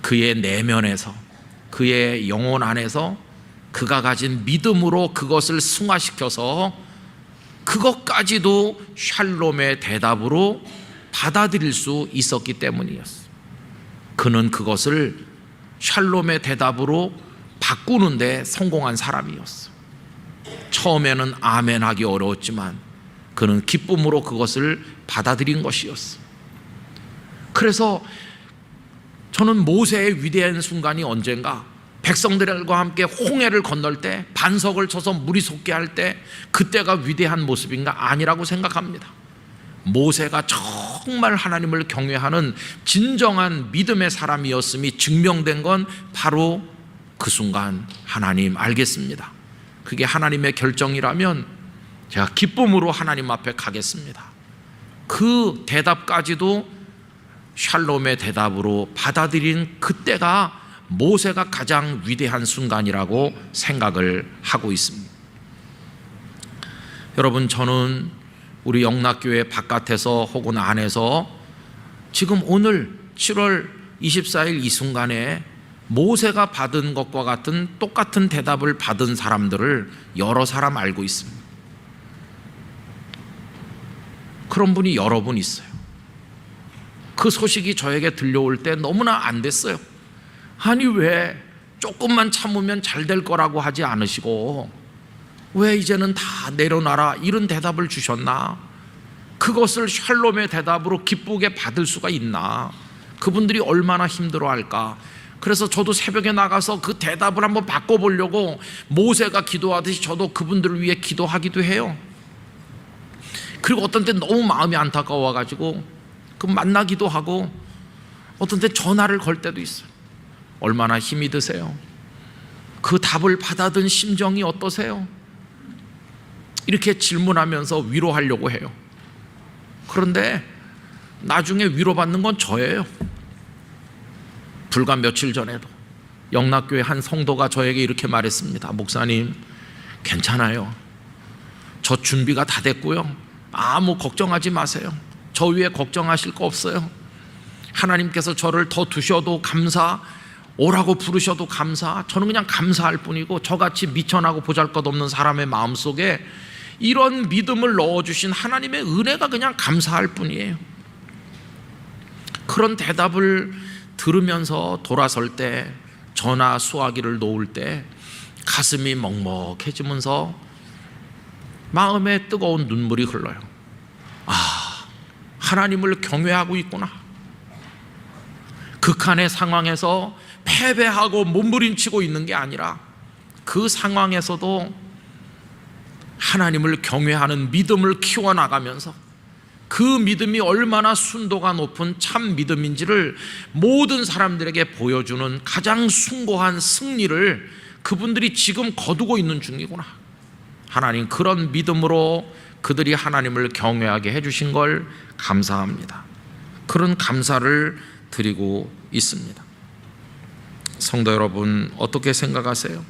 그의 내면에서, 그의 영혼 안에서 그가 가진 믿음으로 그것을 승화시켜서 그것까지도 샬롬의 대답으로 받아들일 수 있었기 때문이었어요. 그는 그것을 샬롬의 대답으로 바꾸는데 성공한 사람이었어요. 처음에는 아멘 하기 어려웠지만 그는 기쁨으로 그것을 받아들인 것이었어요. 그래서 저는 모세의 위대한 순간이 언젠가 백성들과 함께 홍해를 건널 때, 반석을 쳐서 물이 솟게 할 때, 그때가 위대한 모습인가? 아니라고 생각합니다. 모세가 정말 하나님을 경외하는 진정한 믿음의 사람이었음이 증명된 건 바로 그 순간, 하나님 알겠습니다, 그게 하나님의 결정이라면 제가 기쁨으로 하나님 앞에 가겠습니다, 그 대답까지도 샬롬의 대답으로 받아들인 그때가 모세가 가장 위대한 순간이라고 생각을 하고 있습니다. 여러분, 저는 우리 영락교회 바깥에서 혹은 안에서 지금 오늘 7월 24일 이 순간에 모세가 받은 것과 같은 똑같은 대답을 받은 사람들을 여러 사람 알고 있습니다. 그런 분이 여러 분 있어요. 그 소식이 저에게 들려올 때 너무나 안 됐어요. 아니, 왜 조금만 참으면 잘 될 거라고 하지 않으시고 왜 이제는 다 내려놔라, 이런 대답을 주셨나? 그것을 샬롬의 대답으로 기쁘게 받을 수가 있나? 그분들이 얼마나 힘들어할까? 그래서 저도 새벽에 나가서 그 대답을 한번 바꿔보려고 모세가 기도하듯이 저도 그분들을 위해 기도하기도 해요. 그리고 어떤 때 너무 마음이 안타까워가지고 그 만나기도 하고, 어떤 때 전화를 걸 때도 있어요. 얼마나 힘이 드세요? 그 답을 받아든 심정이 어떠세요? 이렇게 질문하면서 위로하려고 해요. 그런데 나중에 위로받는 건 저예요. 불과 며칠 전에도 영락교회 한 성도가 저에게 이렇게 말했습니다. 목사님, 괜찮아요. 저 준비가 다 됐고요. 아무 걱정하지 마세요. 저 위에 걱정하실 거 없어요. 하나님께서 저를 더 두셔도 감사, 오라고 부르셔도 감사, 저는 그냥 감사할 뿐이고, 저같이 미천하고 보잘것없는 사람의 마음속에 이런 믿음을 넣어주신 하나님의 은혜가 그냥 감사할 뿐이에요. 그런 대답을 들으면서 돌아설 때, 전화 수화기를 놓을 때 가슴이 먹먹해지면서 마음에 뜨거운 눈물이 흘러요. 아, 하나님을 경외하고 있구나. 극한의 상황에서 패배하고 몸부림치고 있는 게 아니라 그 상황에서도 하나님을 경외하는 믿음을 키워나가면서 그 믿음이 얼마나 순도가 높은 참 믿음인지를 모든 사람들에게 보여주는 가장 숭고한 승리를 그분들이 지금 거두고 있는 중이구나. 하나님, 그런 믿음으로 그들이 하나님을 경외하게 해주신 걸 감사합니다. 그런 감사를 드리고 있습니다. 성도 여러분, 어떻게 생각하세요?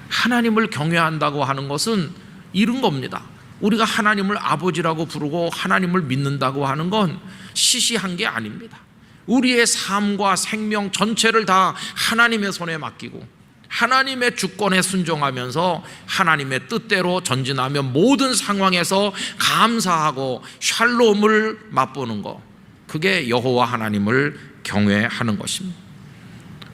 하나님을 경외한다고 하는 것은 이런 겁니다. 우리가 하나님을 아버지라고 부르고 하나님을 믿는다고 하는 건 시시한 게 아닙니다. 우리의 삶과 생명 전체를 다 하나님의 손에 맡기고 하나님의 주권에 순종하면서 하나님의 뜻대로 전진하며 모든 상황에서 감사하고 샬롬을 맛보는 것, 그게 여호와 하나님을 경외하는 것입니다.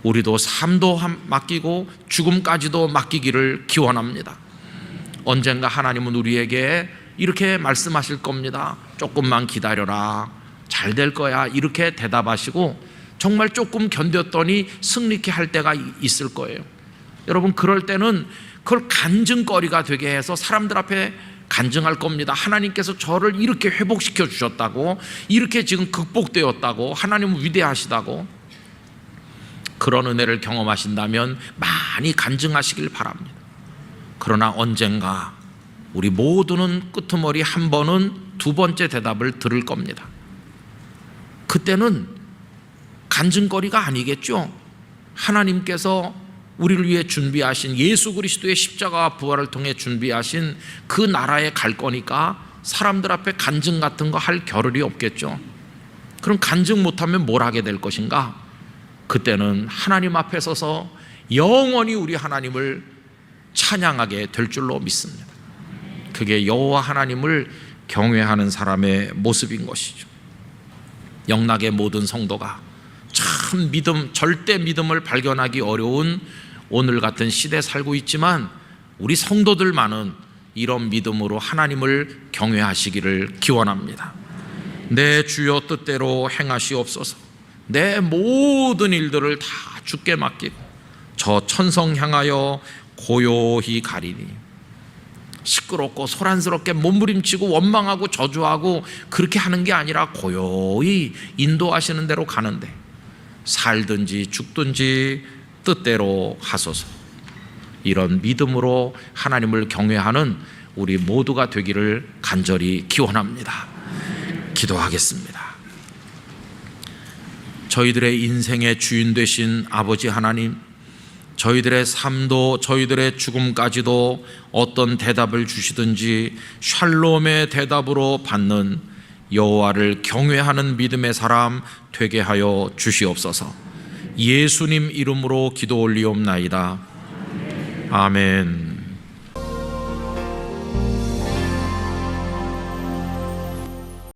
우리도 삶도 맡기고 죽음까지도 맡기기를 기원합니다. 언젠가 하나님은 우리에게 이렇게 말씀하실 겁니다. 조금만 기다려라, 잘 될 거야, 이렇게 대답하시고 정말 조금 견뎠더니 승리케 할 때가 있을 거예요. 여러분, 그럴 때는 그걸 간증거리가 되게 해서 사람들 앞에 간증할 겁니다. 하나님께서 저를 이렇게 회복시켜 주셨다고, 이렇게 지금 극복되었다고, 하나님은 위대하시다고. 그런 은혜를 경험하신다면 많이 간증하시길 바랍니다. 그러나 언젠가 우리 모두는 끄트머리 한 번은 두 번째 대답을 들을 겁니다. 그때는 간증거리가 아니겠죠. 하나님께서 우리를 위해 준비하신 예수 그리스도의 십자가와 부활을 통해 준비하신 그 나라에 갈 거니까 사람들 앞에 간증 같은 거 할 겨를이 없겠죠. 그럼 간증 못하면 뭘 하게 될 것인가? 그때는 하나님 앞에 서서 영원히 우리 하나님을 찬양하게 될 줄로 믿습니다. 그게 여호와 하나님을 경외하는 사람의 모습인 것이죠. 영락의 모든 성도가 참 절대 믿음을 발견하기 어려운 오늘 같은 시대에 살고 있지만 우리 성도들만은 이런 믿음으로 하나님을 경외하시기를 기원합니다. 내 주여 뜻대로 행하시옵소서. 내 모든 일들을 다 주께 맡기고 저 천성 향하여 고요히 가리니. 시끄럽고 소란스럽게 몸부림치고 원망하고 저주하고 그렇게 하는 게 아니라 고요히 인도하시는 대로 가는데 살든지 죽든지 뜻대로 하소서. 이런 믿음으로 하나님을 경외하는 우리 모두가 되기를 간절히 기원합니다. 기도하겠습니다. 저희들의 인생의 주인 되신 아버지 하나님, 저희들의 삶도 저희들의 죽음까지도 어떤 대답을 주시든지 샬롬의 대답으로 받는 여호와를 경외하는 믿음의 사람 되게 하여 주시옵소서. 예수님 이름으로 기도 올리옵나이다. 아멘.